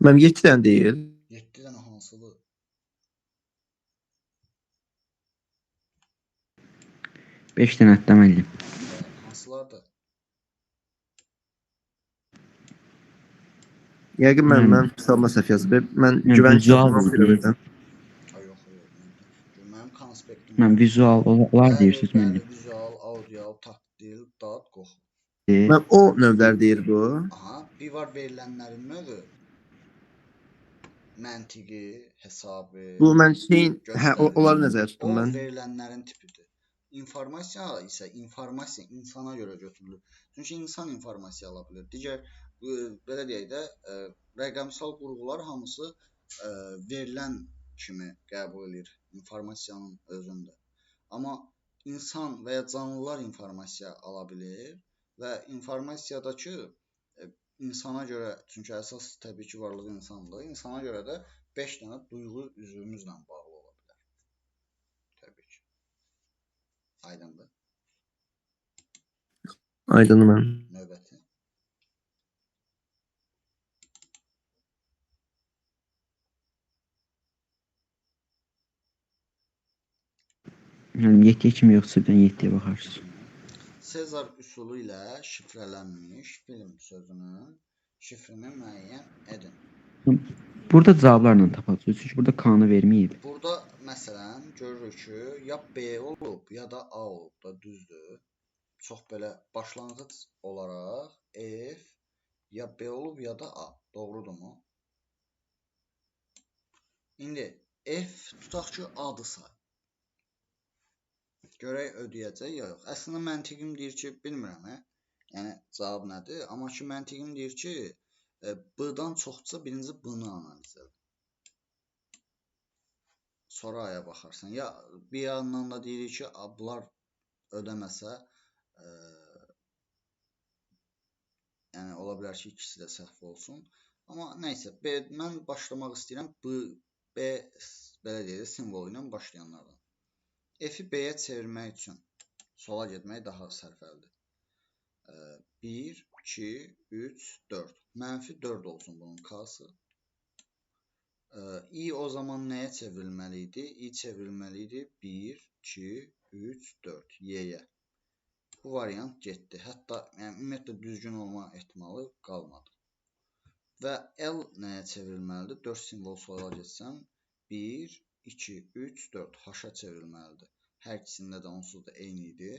Mənim 7 dənə deyil. 7 dənə hansıdır? 5 dənə hətta müəllim. Hansılardır? Yəqin mənim kitabıma səhv yazıb. Mən güvən vizual kitabına deyil. oxuyuram. Ay yox, yox. Mənim konspektim. Mən vizuallar deyirsiniz Bəli, müəllim. vizual, audio, taktil, dad, qoxu. Mən o növlər deyir bu. Aha, bir var verilənlərin növü. Məntiqi, hesabı. Bu mən şeyin, göstərici. onları nəzərdə O tutdum mən. verilənlərin tipidir. İnformasiya isə informasiya insana görə götürülür. Çünki insan informasiya ala bilir. Digər belə deyək də, rəqəmsal qurğular hamısı verilən kimi qəbul edir informasiyanın özündə. Amma insan və ya canlılar informasiya ala bilir və informasiyadakı insana görə, çünki əsas təbii ki varlıq insandır, insana görə də 5 dənə duyğu üzvümüzlə bağlı ola bilər. Təbii ki. Aydındır. Aydındır mən. Növbəti. Yəni 7-yə kimi yoxsa 7-yə baxarsınız. Sezar üsulu ilə şifrələnmiş film sözünün şifrini müəyyən edin. Burada cavablarla tapacağıq. Çünki burada K-nı verməyib. Burada məsələn görürük ki, ya B olub, ya da A olub da, düzdür. Çox belə başlanğıc olaraq F ya B olub, ya da A. Doğrudurmu? İndi F tutaq ki, A-dırsa. Görək ödəyəcək ya yox. Əslində məntiqim deyir ki, bilmirəm, yəni cavab nədir? Amma ki məntiqim deyir ki, B-dan çoxdursa birinci B-ni analiz edin. Sonra A-ya baxarsan. Ya bir yandan da deyirik ki, bunlar ödəməsə, yəni ola bilər ki, ikisi də səhv olsun. Amma nəysə, mən başlamaq istəyirəm B belə deyək, simvolu ilə başlayanlardan. F-i B-yə çevirmək üçün sola getmək daha sərfəlidir. 1, 2, 3, 4. Mənfi 4 olsun bunun K-sı. I o zaman nəyə çevrilməli idi? I çevrilməli idi 1, 2, 3, 4. Y-yə. Bu variant getdi. Hətta ümumiyyətlə düzgün olma ehtimalı qalmadı. Və L nəyə çevrilməlidir? 4 simvol sola getsəm 1, 2, 3, 4. H-a çevrilməlidir. Hər ikisində də onsuz da eyni idi.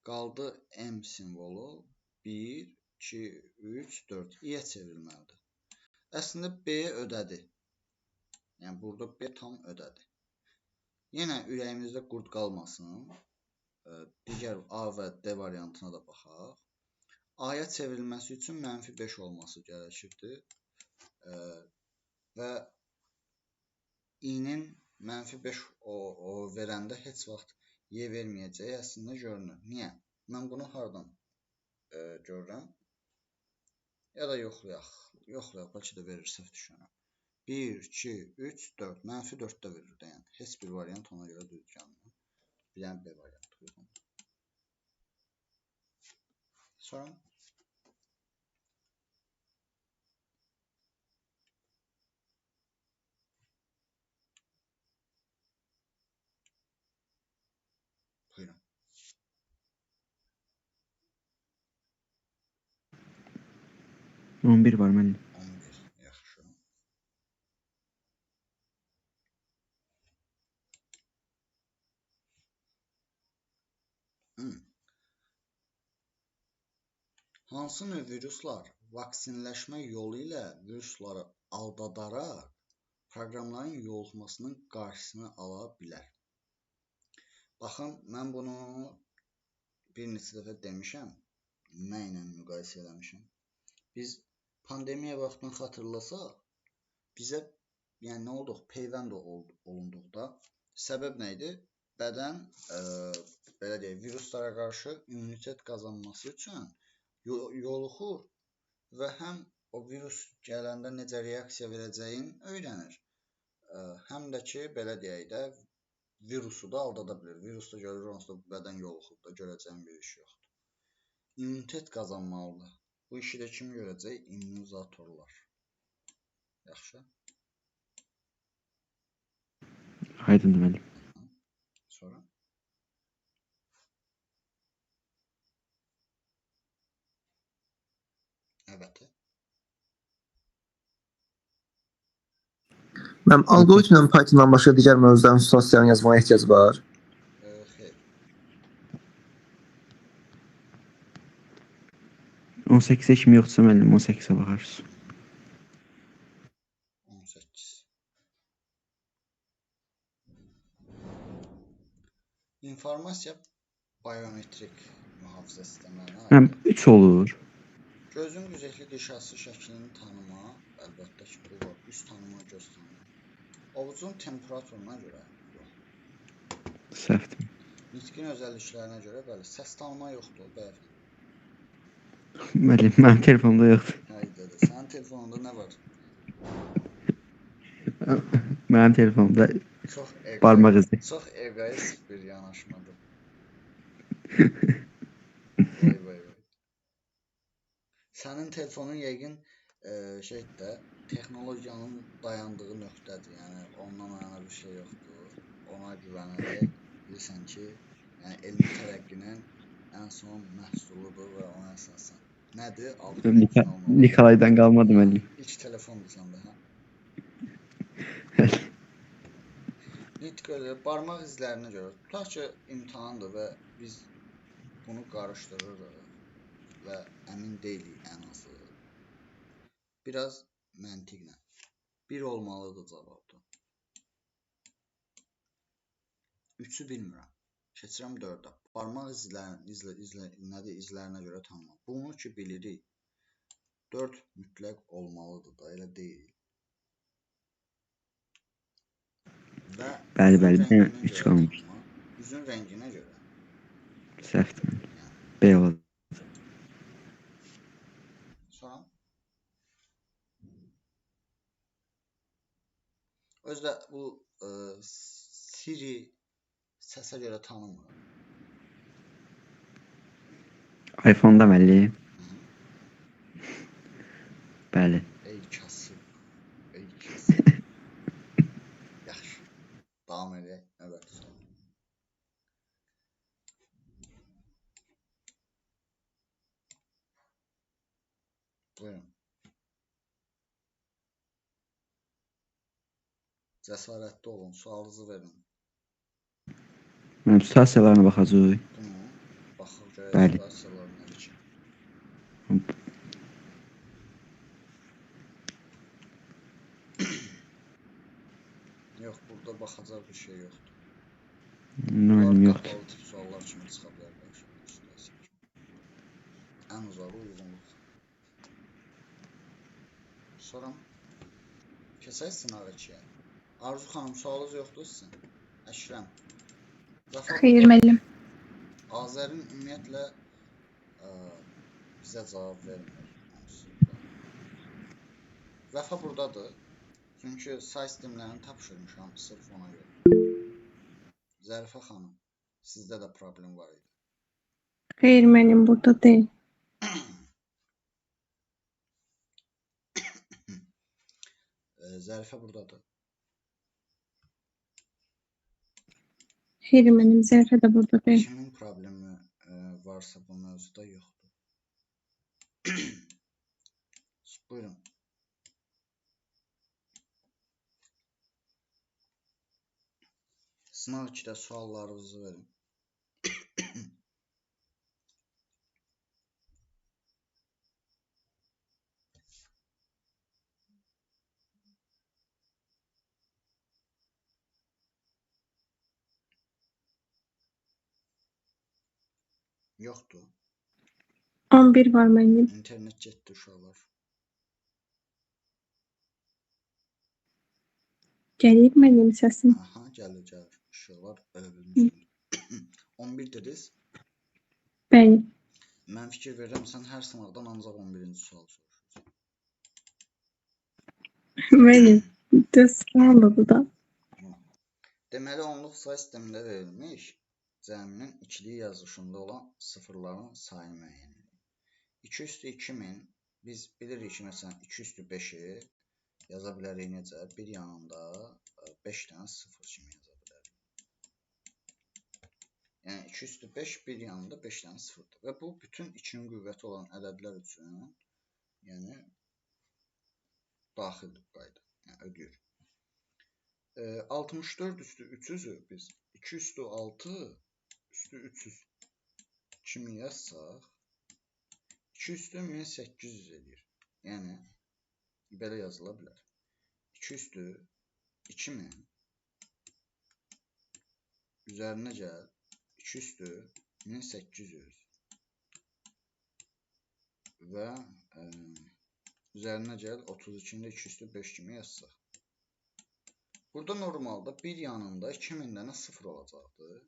Qaldı M simvolu. 1, 2, 3, 4. I-yə çevrilməlidir. Əslində B-yə ödədi. Yəni burada B tam ödədi. Yenə ürəyimizdə qurd qalmasın. Digər A və D variantına da baxaq. A-ya çevrilməsi üçün mənfi 5 olması gərəkirdi. Və I-nin mənfi 5 verəndə heç vaxt Y verməyəcəyi əslində görünür. Niyə? Mən bunu haradan görürəm? Ya da yoxlayaq. Yoxlayaq, bəlkə də verir, səhv düşünürəm. 1, 2, 3, 4. Mənfi 4-də verir də, yəni. Heç bir variant ona görə düz gəlmir. Bir dənə B variantı qoyuram. Sonra? Buyurun. 11 var müəllim. 11, yaxşı. Hansı növ viruslar vaksinləşmə yolu ilə virusları aldadaraq proqramların yoluxmasının qarşısını ala bilər? Baxın, mən bunu bir neçə dəfə demişəm, nə ilə müqayisə eləmişəm. Biz pandemiya vaxtını xatırlasaq, bizə yəni nə olduq? Peyvənd olunduq da. Səbəb nə idi? Bədən belə deyək, viruslara qarşı immunitet qazanması üçün yoluxur və həm o virus gələndə necə reaksiya verəcəyin öyrənir. Həm də ki, belə deyək də, virusu da aldada bilir. Virus da görür, onsuz da bədən yoluxub da görəcəyin bir iş yoxdur. İmmunitet qazanmalıdır. Bu işi də kim görəcək? İmmunizatorlar. Yaxşı. Aydın müəllim. Sonra. Evet. Mənim alqoritmlə Pythondan başqa digər mövzuların situasiyalarını yazmağa ehtiyac var. Xeyr. 18-ə kimi yoxdursa müəllim 18-ə baxarız. 18. İnformasiya biometrik mühafizə sistemlərinə Həm aiddir. 3 olur. Gözün güzəşli dışası şəklini tanıma, əlbəttə ki, bu var. Üst tanıma, göz tanıma. Ovucun temperaturuna görə yox. Səhvdir. Nitqin özəlliklərinə görə bəli, səs tanıma yoxdur, bəyəfəndi. Müəllim, mənim telefonumda yoxdur. Haydi, sənin telefonunda nə var? Mənim telefonumda Çox barmaq izi. Çox egoist bir yanaşmadır. Vay. Sənin telefonun yəqin şeydə texnologiyanın dayandığı nöqtədir. Yəni ondan yana bir şey yoxdur. Ona güvənərək bilirsən ki, yəni elmi tərəqqinin ən son məhsuludur və ona əsasən. Nədir? Nikolaydan qalmadı müəllim. İlk telefondur səndə, hə? Nitq elə barmaq izlərinə görə. Tutaq ki, imtahandır və biz bunu qarışdırırıq və əmin deyilik ən azı. Biraz məntiqlə. 1 olmalıdır cavabda. 3-ü bilmirəm. Keçirəm 4-ə. Barmaq izlərinə görə tanıma. Bunu ki bilirik. 4 mütləq olmalıdır da, elə deyil. Və Bəli, üzün rənginə 3 görə qalmış. tanıma. Üzün rənginə görə. Səhvdir. B oldu. Sonra özdə bu Siri səsə görə tanımır. iPhone-da müəllim. Bəli. Ey kasıb. Yaxşı. Davam edək. Növbəti sual. Buyurun. Cəsarətli olun, sualınızı verin. Mənim situasiyalarına baxacağıq. Bunu baxaq görək Bəli. situasiyalar nədir ki. Yox, burada baxacaq bir şey yoxdur. Müəllim yoxdur. Qapalı tip suallar kimi çıxa bilər qarşımıza. Ən uzağı uyğunluq. Sonra keçək sınaq 2-yə. Arzu xanım, sualınız yoxdur sizin? Əşrəm. Xeyr müəllim. Azərin ümumiyyətlə bizə cavab vermir. Vəfa buradadır. Çünki say sistemlərini tapşırmışam sırf ona görə. Zərifə xanım, sizdə də problem var idi. Xeyr müəllim, burada deyil. Zərifə buradadır. Xeyr müəllim, Zərifə də burada deyil. Kimin problemi varsa bu mövzuda yoxdur. Buyurun. Sınav 2-də suallarınızı verin. Yoxdur. 11 var müəllim. İnternet getdi uşaqlar. Gəlir müəllim səsim. Aha, gəlir. Uşaqlar elə bilmişəm. 11 dediniz. Bəli. Mən fikir verirəm, sən hər sınavdan ancaq 11-ci sual soruşursan. Müəllim, düz sualdır bu da. Deməli, onluq say sistemində verilmiş cəminin ikili yazılışında olan sıfırların sayını müəyyən edin. 2 üstü 2000 biz bilirik ki, məsələn 2 üstü 5-i yaza bilərik necə? Bir yanında 5 dənə 0 kimi yaza bilərik. Yəni 2 üstü 5 bir yanında 5 dənə 0-dır. Və bu bütün 2-nin qüvvəti olan ədədlər üçün yəni daxildir bu qayda. Yəni ödəyir. 64 üstü 300-ü biz 2 üstü 6 üstü 300 kimi yazsaq 2 üstü 1800 edir. Yəni belə yazıla bilər. 2 üstü 2000 üzərinə gəl 2 üstü 1800 və üzərinə gəl 32-də 2 üstü 5 kimi yazsaq. Burada normalda bir yanında 2000 dənə 0 olacaqdır.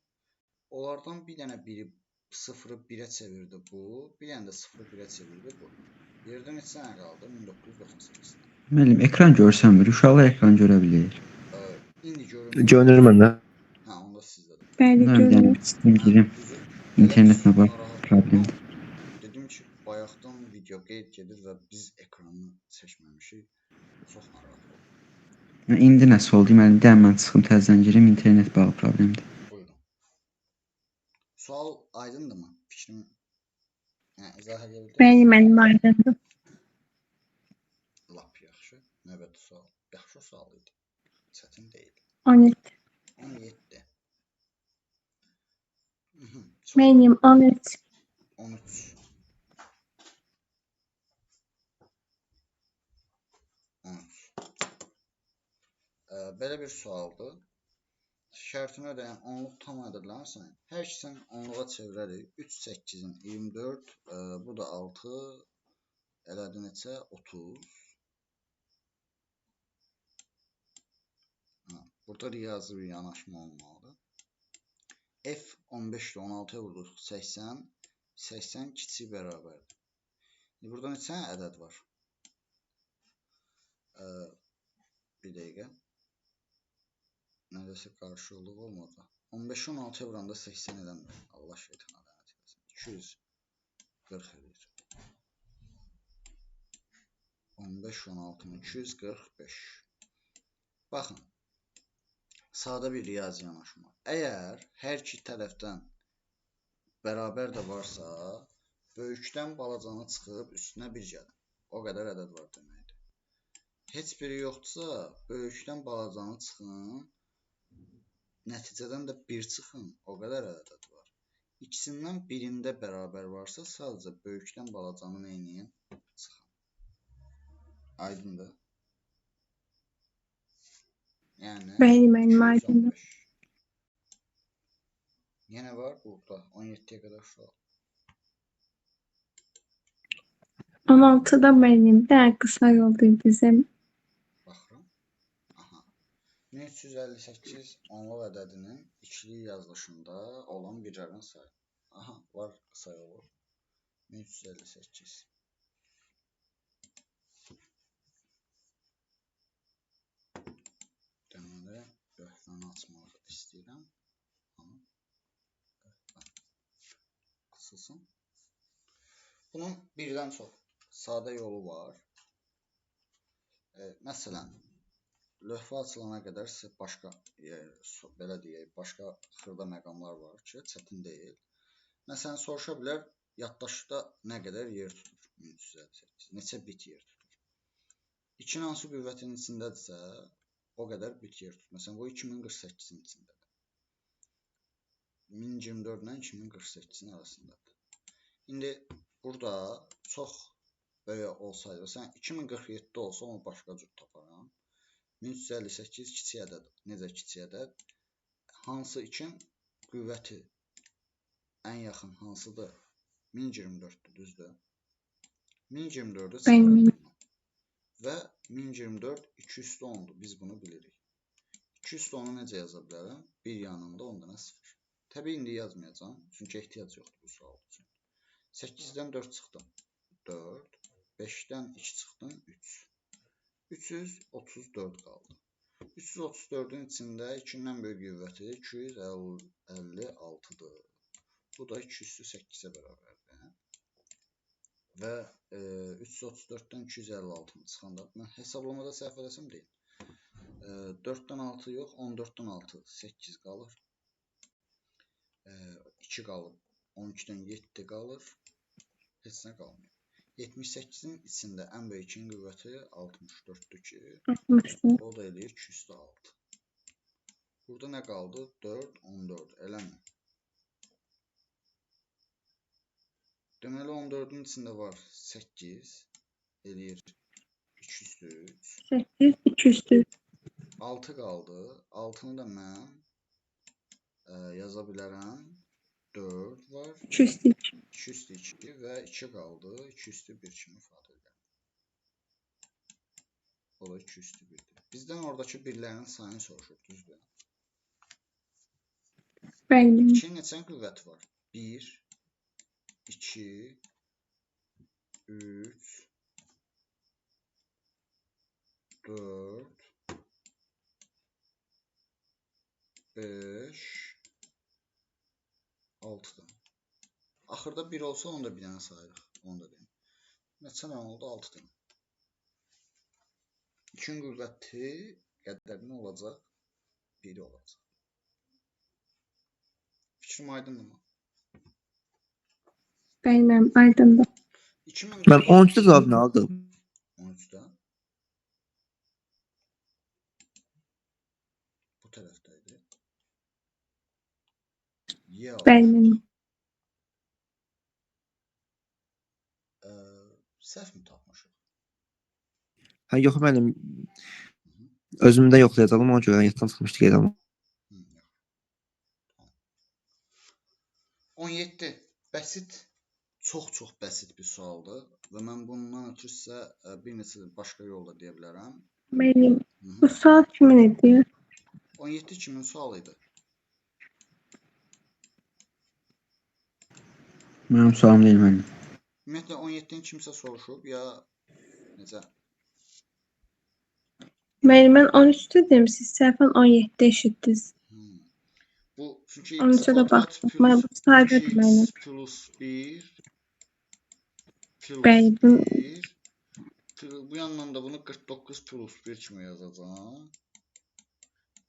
Onlardan bir dənə biri 0-ı 1-ə çevirdi bu, bir dənə də 0-ı 1-ə çevirdi bu. Yerdə neçə dənə qaldı? 1998. Müəllim, ekran görsənmir. Uşaqlar ekran görə bilir. İndi görünür. Görünür məndə. Hə, onda sizdə də. Bəli, Müəllim, görünür. yəni girim. İnternetlə bax, problemdir. Dedim ki, bayaqdan video qeyd gedir və biz ekranı seçməmişik. Çox narahat oldum. İndi nəsə oldu? Müəllim, dəmən çıxım təzədən girim, internet bağı problemdir. Buyurun. Sual aydındırmı? Fikrimi izah edə bildiniz? Bəli, mənim aydındır. Lap yaxşı. Növbəti sual. Yaxşı sual idi. Çətin deyil. 17. 17. Mənim 13. 13. 13. Belə bir sualdır. Şərtini ödəyən onluq tam ədədlərin sayı. Hər ikisini onluğa çevirərik. 3, 8-in 24, bu da 6, elədi neçə? 30. Burada riyazi bir yanaşma olmalıdır. F 15-də 16-ya vurduq 80, 80 kiçik bərabərdir. Burada neçə ədəd var? Bir dəqiqə. Nərdəsə qarşılıq olmadı. 15-i 16-ya vuranda 80 edəmdir. Allah şeytana lənət eləsin. 240 edir. 15, 16, 245. Baxın. Sadə bir riyazi yanaşma. Əgər hər iki tərəfdən bərabər də varsa, böyükdən balacanı çıxıb üstünə bir gəlin. O qədər ədəd var deməkdir. Heç biri yoxdursa, böyükdən balacanı çıxın. Nəticədən də 1 çıxın, o qədər ədəd var. İkisindən birində bərabər varsa, sadəcə böyükdən balacanı neyləyin? Çıxın. Aydındır. Yəni, Bəli, mənim aydındır. Yenə var burada, 17-yə qədər sual. 16-da mənim də qısa yoldur bizim. Baxıram. Aha. 1358 onluq ədədinin ikili yazılışında olan birlərin sayı. Aha, var qısa yolu. 1358. Deməli, lövhəni açmaq istəyirəm. Qısılsın. Bunun birdən çox sadə yolu var. Məsələn, lövhə açılana qədər sizə başqa, belə deyək, başqa xırda məqamlar var ki, çətin deyil. Məsələn, soruşa bilər, yaddaşda nə qədər yer tutur? 1358. Neçə bit yer tutur? 2-nin hansı qüvvətin içindədirsə, o qədər bit yer tutur. Məsələn, bu 2048-in içindədir. 1024 ilə 2048-in arasındadır. İndi burada çox böyük olsaydı, məsələn, 2047 olsa onu başqa cür taparam. 1358 kiçik ədəd. Necə kiçik ədəd? Hansı için qüvvəti ən yaxın hansıdır? 1024-dür, düzdür? 1024-ü çıxardım. Və 1024 210-dur. Biz bunu bilirik. 210-u necə yaza bilərəm? Bir yanında 10 dənə 0. Təbii indi yazmayacağım. Çünki ehtiyac yoxdur bu sual üçün. 8-dən 4 çıxdım. 4. 5-dən 2 çıxdım. 3. 334 qaldı. 334-ün içində 2-dən böyük qüvvəti 256-dır. Bu da 208-ə bərabərdir. Və 334-dən 256-nı çıxanda, mən hesablamada səhv eləsəm deyil. 4-dən 6 yox, 14-dən 6, 8 qalır. 2 qalır, 12-dən 7 qalır, heç nə qalmıyor. 78-in içində ən böyük 2-nin qüvvəti 64-dür ki, 64. o da eləyir 206. Burada nə qaldı? 4, 14, eləmi? Deməli, 14-ün içində var 8, eləyir 203. 8, 200. 6 qaldı. 6-nı da mən yaza bilərəm. 4 var. 202. 202 və 2 qaldı. 201 kimi ifadə edirəm. O da 201-dir. Bizdən oradakı birlərin sayını soruşur, düzdür? Bəli. 2-nin neçə qüvvəti var? 1, 2, 3, 4, 5, 6-dır. Axırda 1 olsa onu da bir dənə sayırıq. Onu da deyim. Neçə dənə oldu? 6 dənə. 2-nin qüvvəti qədər nə olacaq? 1 olacaq. Fikrim aydındırmı? Bəli, mənim aydındır. 2000 Mən 13-də cavabını aldım. 13-də. Bu tərəfdəydi. Y Bəli, mənim. Səhv mi tapmışıq? Hə, yox, mənim özümdə yoxlayacağım, ona görə yaddan çıxmışdı qeyd alma. 17. Bəsit, çox bəsit bir sualdır və mən bundan ötürü sizə bir neçə başqa yolda deyə bilərəm. Mənim. Bu saat kimin idi? 17 kimin sualı idi? Mənim sualım deyil müəllim. Ümumiyyətlə 17-ni kimsə soruşub ya necə? Mənim, mən 13 dedim, siz səhvən 17 eşitdiniz. Bu çünki 13-ə də kvadrat baxdım. Mən bu saydadır mənim. 2x plus 1 plus Bəli, 1 bu yandan da bunu 49 plus 1 kimi yazacağım.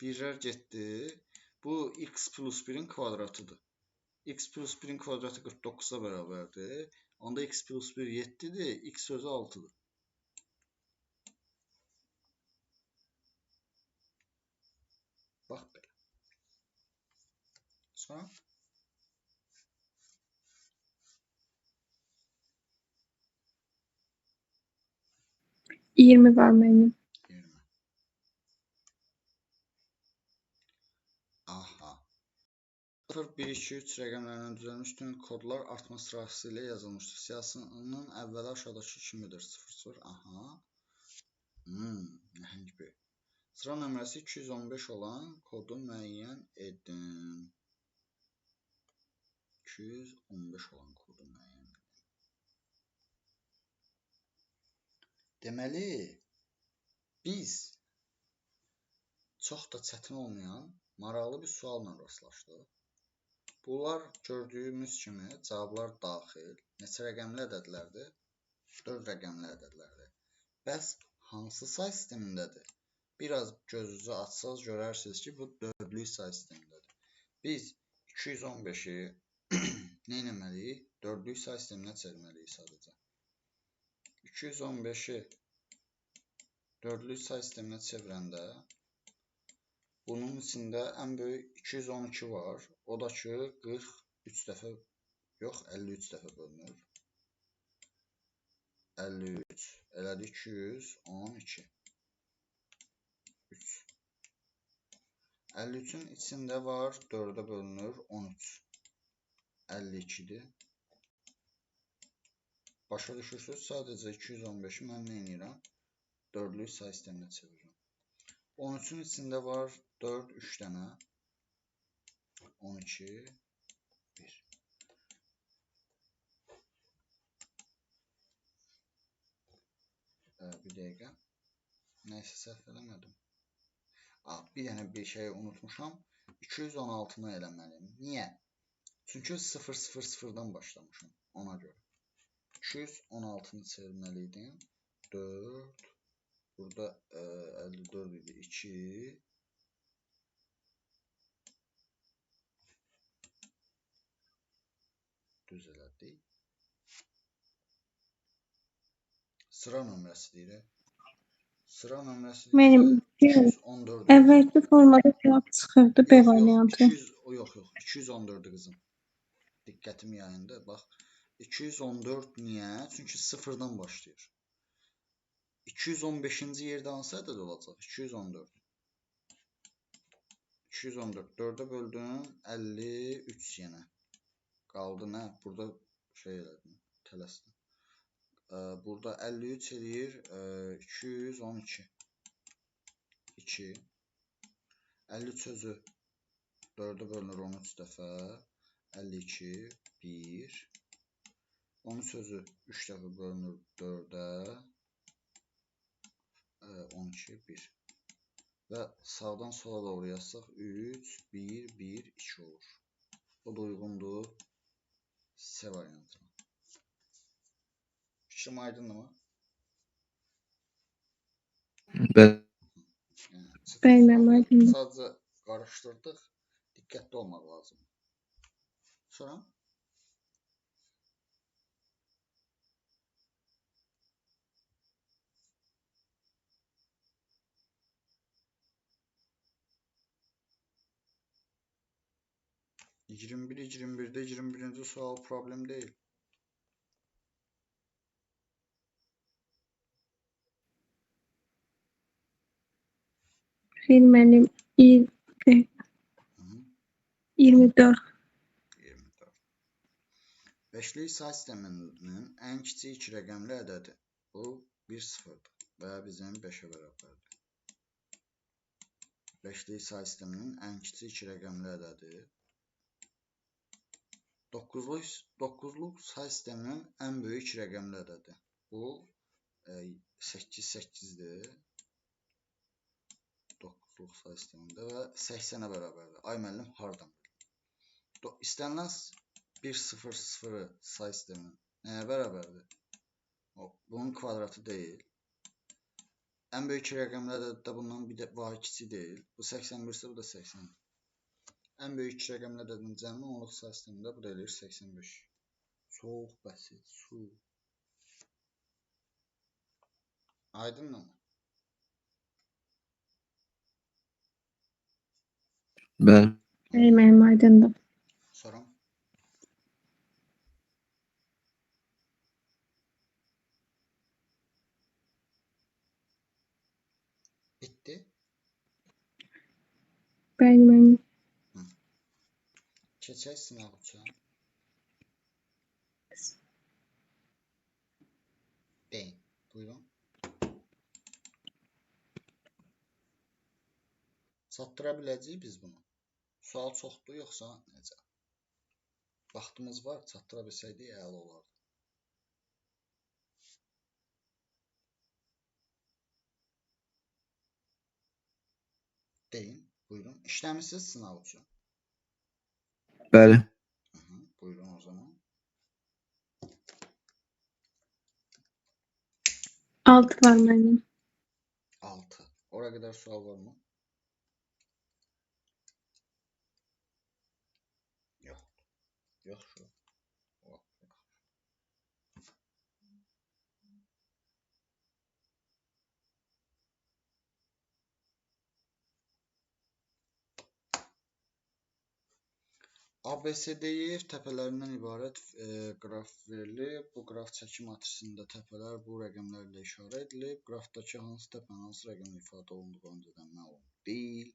Birlər getdi. Bu x plus 1-in kvadratıdır. X plus 1-in kvadratı 49-a bərabərdir. Onda x plus 1 7-dir, x sözü 6-dır. Bax belə. Sonra? $20 var mənim. 20. Aha. 0, 1, 2, 3 rəqəmlərindən düzəlmiş tüm kodlar artma sırası ilə yazılmışdır. Siyahısının əvvəli aşağıdakı kimidir? 0, 0. Aha. Nəhəng böyük. Sıra nömrəsi 215 olan kodu müəyyən edin. 215 olan kodu müəyyən edin. Deməli, biz çox da çətin olmayan maraqlı bir sualla rastlaşdıq. Bunlar gördüyümüz kimi cavablar daxil. Neçə rəqəmli ədədlərdir? 4 rəqəmli ədədlərdir. Bəs hansı say sistemindədir? Biraz gözünüzü açsaz görərsiniz ki, bu dördlük say sistemindədir. Biz 215-i nə etməliyik? Dördlük say sisteminə çevirməliyik sadəcə. 215-i dördlük say sisteminə çevirəndə bunun içində ən böyük 212 var. O da ki 43 dəfə yox 53 dəfə bölünür. 53 elədi 212. 3. 53-ün içində var 4-ə bölünür 13. 52-dir. Başa düşürsünüz? Sadəcə 215-i mən nə edirəm? Dördlük say sisteminə çevirirəm. 13-ün içində var 4, 3 dənə. 12, 1. Bir dəqiqə. Nəysə səhv eləmədim. Bir dənə bir şey unutmuşam. 216-nı eləməliyim. Niyə? Çünki 000-dan başlamışam ona görə. 216-nı çevirməliydim. 4. Burada 54 idi. 2. Düz elədik. Sıra nömrəsi deyir. Sıra nömrəsi Mənim 214. əvvəlki formada cavab çıxırdı B variantı. Yox, 214 qızım. Diqqətim yayındı. Bax, 214 niyə? Çünki 0-dan başlayır. 215-ci yerdə hansı ədəd olacaq? 214. 214 4-ə böldüm, 53 yenə. Qaldı nə? Burada şey elədim, tələsdim. Burada 53 eləyir 212. 2. 53 sözü 4-ə bölünür 13 dəfə. 52, 1. 13 sözü 3 dəfə bölünür 4-ə. 12, 1. Və sağdan sola doğru yazsaq 3, 1, 1, 2 olur. Bu da uyğundur C variantına. Fikrim aydındır mı? Bəli. Bəli, aydındır. Sadəcə qarışdırdıq. Diqqətli olmaq lazım. Sonra? $21, 21'de 21. sual problem değil. Xeyr, mənim 24. 24. Beşli say sisteminin ən kiçik 2 rəqəmli ədədi. Bu 1 sıfırdır və bizim 5-ə bərabərdir. Beşli say sisteminin ən kiçik 2 rəqəmli ədədi. 9'luq say sisteminin ən böyük 2 rəqəmli ədədi. Bu 8, 8'dir. 9'luq say sistemində və 80'ə bərabərdir. Ay müəllim, hardan bildim? İstənilən 1, 0, 0 say sisteminin nəyə bərabərdir? Bunun kvadratı deyil. Ən böyük 2 rəqəmli ədəd də bundan bir də vahid kiçik deyil. Bu 81 isə bu da 80. Ən böyük 2 rəqəmli ədədin cəmi 10'luq say sistemində bu da eləyir 85. Soğuq bəsit, su. Aydındır mı? Bəli. Bəli, mənim aydındır. Soram. Bitti. Bəli, mənim. Keçək sınaq üçün. Deyin. Buyurun. Çatdıra biləcəyik biz bunu. Sual çoxdur, yoxsa necə? Vaxtımız var, çatdıra bilsəydik əla olardı. Deyin, buyurun. İşləmişsiniz sınaq üçün. Bəli. Buyurun o zaman. 6 var mənim. 6. Oraya qədər sual var mı? Yox. Yox şu. ABCD'yi təpələrindən ibarət qraf verilib. Bu qraf çəki matrisində təpələr bu rəqəmlərlə işarə edilib. Qrafdakı hansı təpənin hansı rəqəmlə ifadə olunduğu öncədən məlum deyil.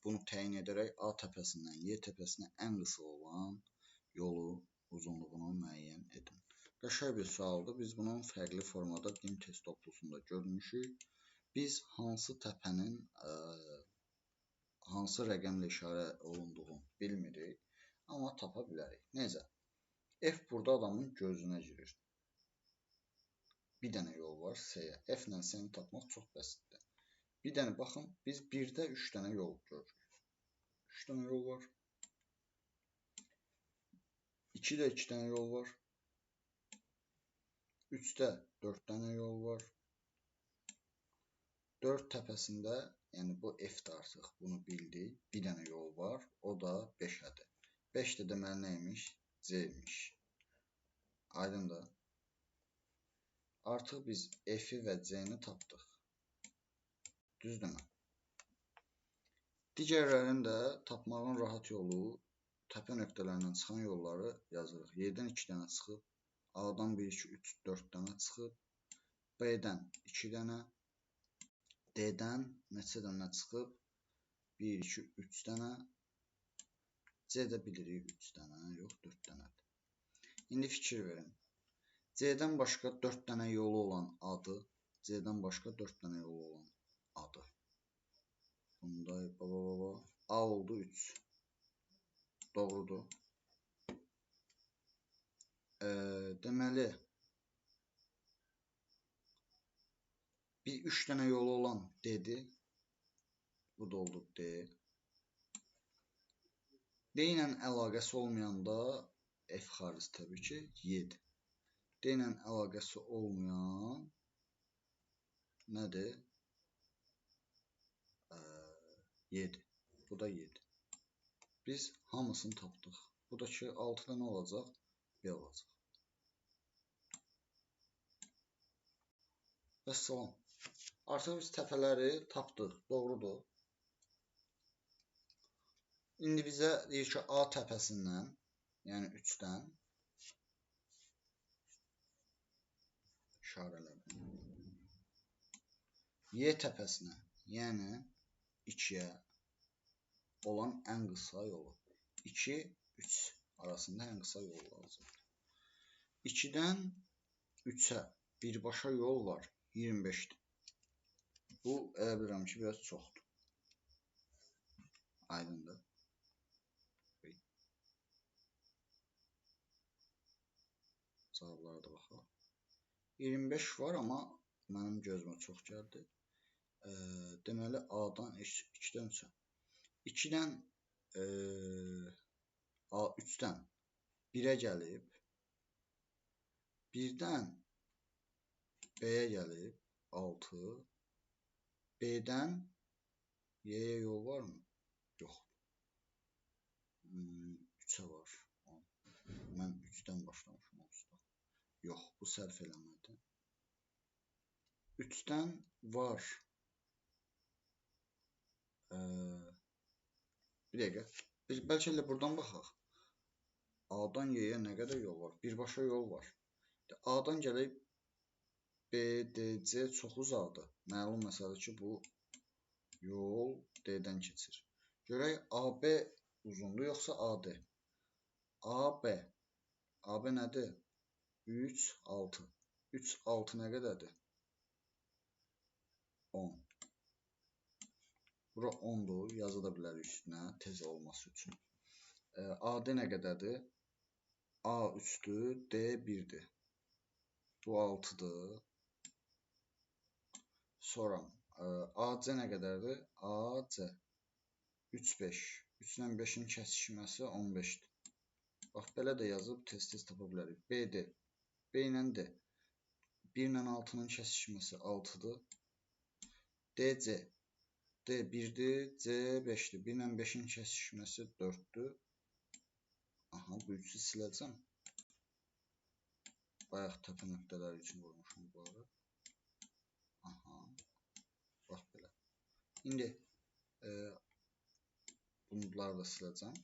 Bunu təyin edərək A təpəsindən Y təpəsinə ən qısa olan yolu uzunluğunu müəyyən edin. Qəşəng bir sualdır. Biz bunun fərqli formada dim test toplusunda görmüşük. Biz hansı təpənin hansı rəqəmlə işarə olunduğunu bilmirik. Amma tapa bilərik. Necə? F burada adamın gözünə girir. Bir dənə yol var C-yə. F ilə C-ni tapmaq çox bəsitdir. Bir dənə baxın, biz 1-də 3 dənə yol görürük. 3 dənə yol var. 2-də 2 dənə yol var. 3-də 4 dənə yol var. 4 təpəsində, yəni bu F-də artıq bunu bildik. Bir dənə yol var, o da 5-ədir. 5 də deməli neymiş? C-miş. Aydındır. Artıq biz F-i və C-ni tapdıq. Düzdürmü? Digərlərini də tapmağın rahat yolu təpə nöqtələrindən çıxan yolları yazırıq. Y-dən 2 dənə çıxıb, A-dan 1, 2, 3, 4 dənə çıxıb, B-dən 2 dənə, D-dən neçə dənə çıxıb, 1, 2, 3 dənə, C-də bilirik 3 dənə, yox 4 dənədir. İndi fikir verin. C-dən başqa 4 dənə yolu olan adı, C-dən başqa 4 dənə yolu olan adı. Bunda A oldu 3. Doğrudur. Deməli, bir 3 dənə yolu olan D-dir. Bu da oldu D. D ilə əlaqəsi olmayanda F xaric təbii ki, Y-dir. D ilə əlaqəsi olmayan nədir? Y-dir. Bu da Y-dir. Biz hamısını tapdıq. Bu da ki, 6-da nə olacaq? B olacaq. Vəssalam. Artıq biz təpələri tapdıq. Doğrudur. İndi bizə deyir ki, A təpəsindən, yəni 3-dən işarələdim. Y təpəsinə, yəni 2-yə olan ən qısa yolu. 2, 3 arasında ən qısa yol lazımdır. 2-dən 3-ə birbaşa yol var. 25'dir. Bu elə bilirəm ki, biraz çoxdur. Aydındır. Cavablara da baxaq. 25 var, amma mənim gözümə çox gəldi. Deməli, A-dan 2-dən 3-ə. 2-dən 3-dən 1-ə gəlib. 1-dən B-yə gəlib. 6. B-dən Y-yə yol varmı? Yox. 3-ə var. Mən 3-dən başlamışım onsuz da. Yox, bu sərf eləmədi. 3-dən var. Bir dəqiqə. Bəlkə elə buradan baxaq. A-dan Y-yə nə qədər yol var? Birbaşa yol var. A-dan gəlib B, D, C çox uzaqdır. Məlum məsələdir ki, bu yol D-dən keçir. Görək AB uzundur yoxsa AD? AB. AB nədir? 3, 6. 3, 6 nə qədərdir? 10. Bura 10'dur. Yazı da bilərik üstünə tez olması üçün. AD nə qədərdir? A 3'dür, D 1'dir. Bu 6'dır. Sonra AC nə qədərdir? AC 3, 5. 3 ilə 5'in kəsişməsi 15'dir. Bax, belə də yazıb tez-tez tapa bilərik. BD. B ilə D. 1 ilə 6'nın kəsişməsi 6'dır. DC. D 1'dir, C 5'dir. 1 ilə 5'in kəsişməsi 4'dür. Aha, bu üçü siləcəm. Bayaq təpə nöqtələri üçün qoymuşum bunları. Aha. Bax belə. İndi bunları da siləcəm.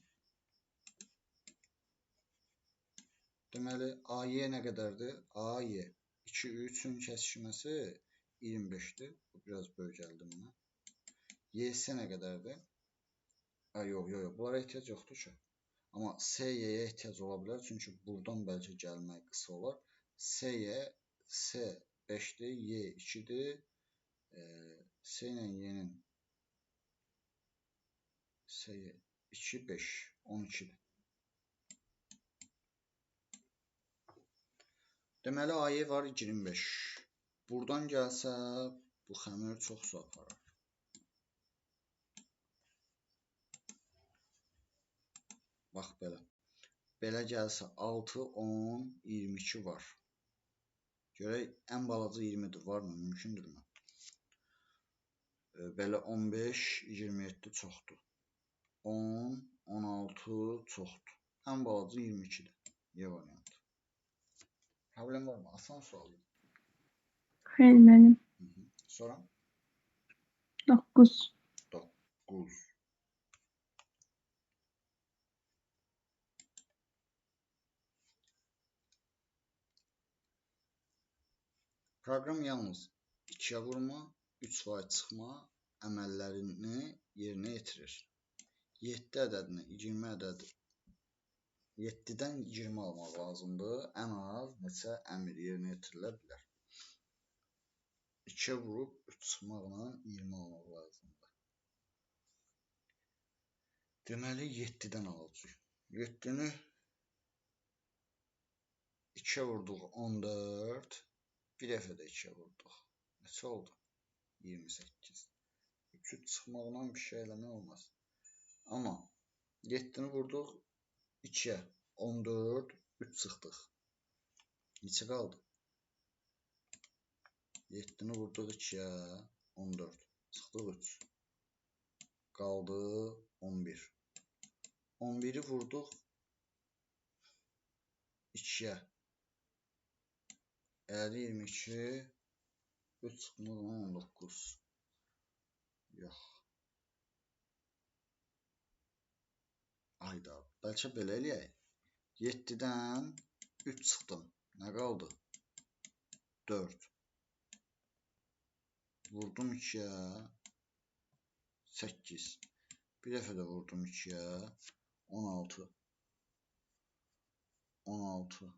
Deməli, AY nə qədərdir? AY 2, 3'ün kəsişməsi 25'dir. Bu biraz böyük gəldi mənə. YS nə qədərdir? Yox. Bunlara ehtiyac yoxdur ki. Amma SY-yə ehtiyac ola bilər. Çünki buradan bəlkə gəlmək qısa olar. SY, S 5'dir, Y 2'dir. S ilə Y-nin SY 2, 5, 12'dir. Deməli, AY var 25. Buradan gəlsə, bu xəmir çox su aparar. Bax belə. Belə gəlsə 6, 10, 22 var. Görək ən balaca 20-dir. Varmı? Mümkündürmü? Belə 15, 27 çoxdur. 10, 16 çoxdur. Ən balaca 22-dir. Y variantı. Problem varmı? Asan sual. Xeyr müəllim. Sonra 9. 9. Proqram yalnız 2-yə vurma, 3% çıxma əməllərini yerinə yetirir. 7 ədədini 20 ədəd 7-dən 20 almaq lazımdır. Ən az neçə əmr yerinə yetirilə bilər? 2-yə vurub 3 çıxmaqla 20 almaq lazımdır. Deməli 7-dən alacağıq. 7-ni 2-yə vurduq 14. Bir dəfə də 2-yə vurduq. Neçə oldu? 28. 3 çıxmaqla bir şey eləmək olmaz. Amma 7-ni vurduq 2-yə 14, 3 çıxdıq. Neçə qaldı? 7-ni vurduq 2-yə 14, çıxdıq 3. Qaldı 11. 11-i vurduq 2-yə. Elədi 22, 3 çıxmaqla 19. Yox. Ayda, bəlkə belə eləyək. 7-dən 3 çıxdım. Nə qaldı? 4. Vurdum 2-yə 8. Bir dəfə də vurdum 2-yə 16. 16.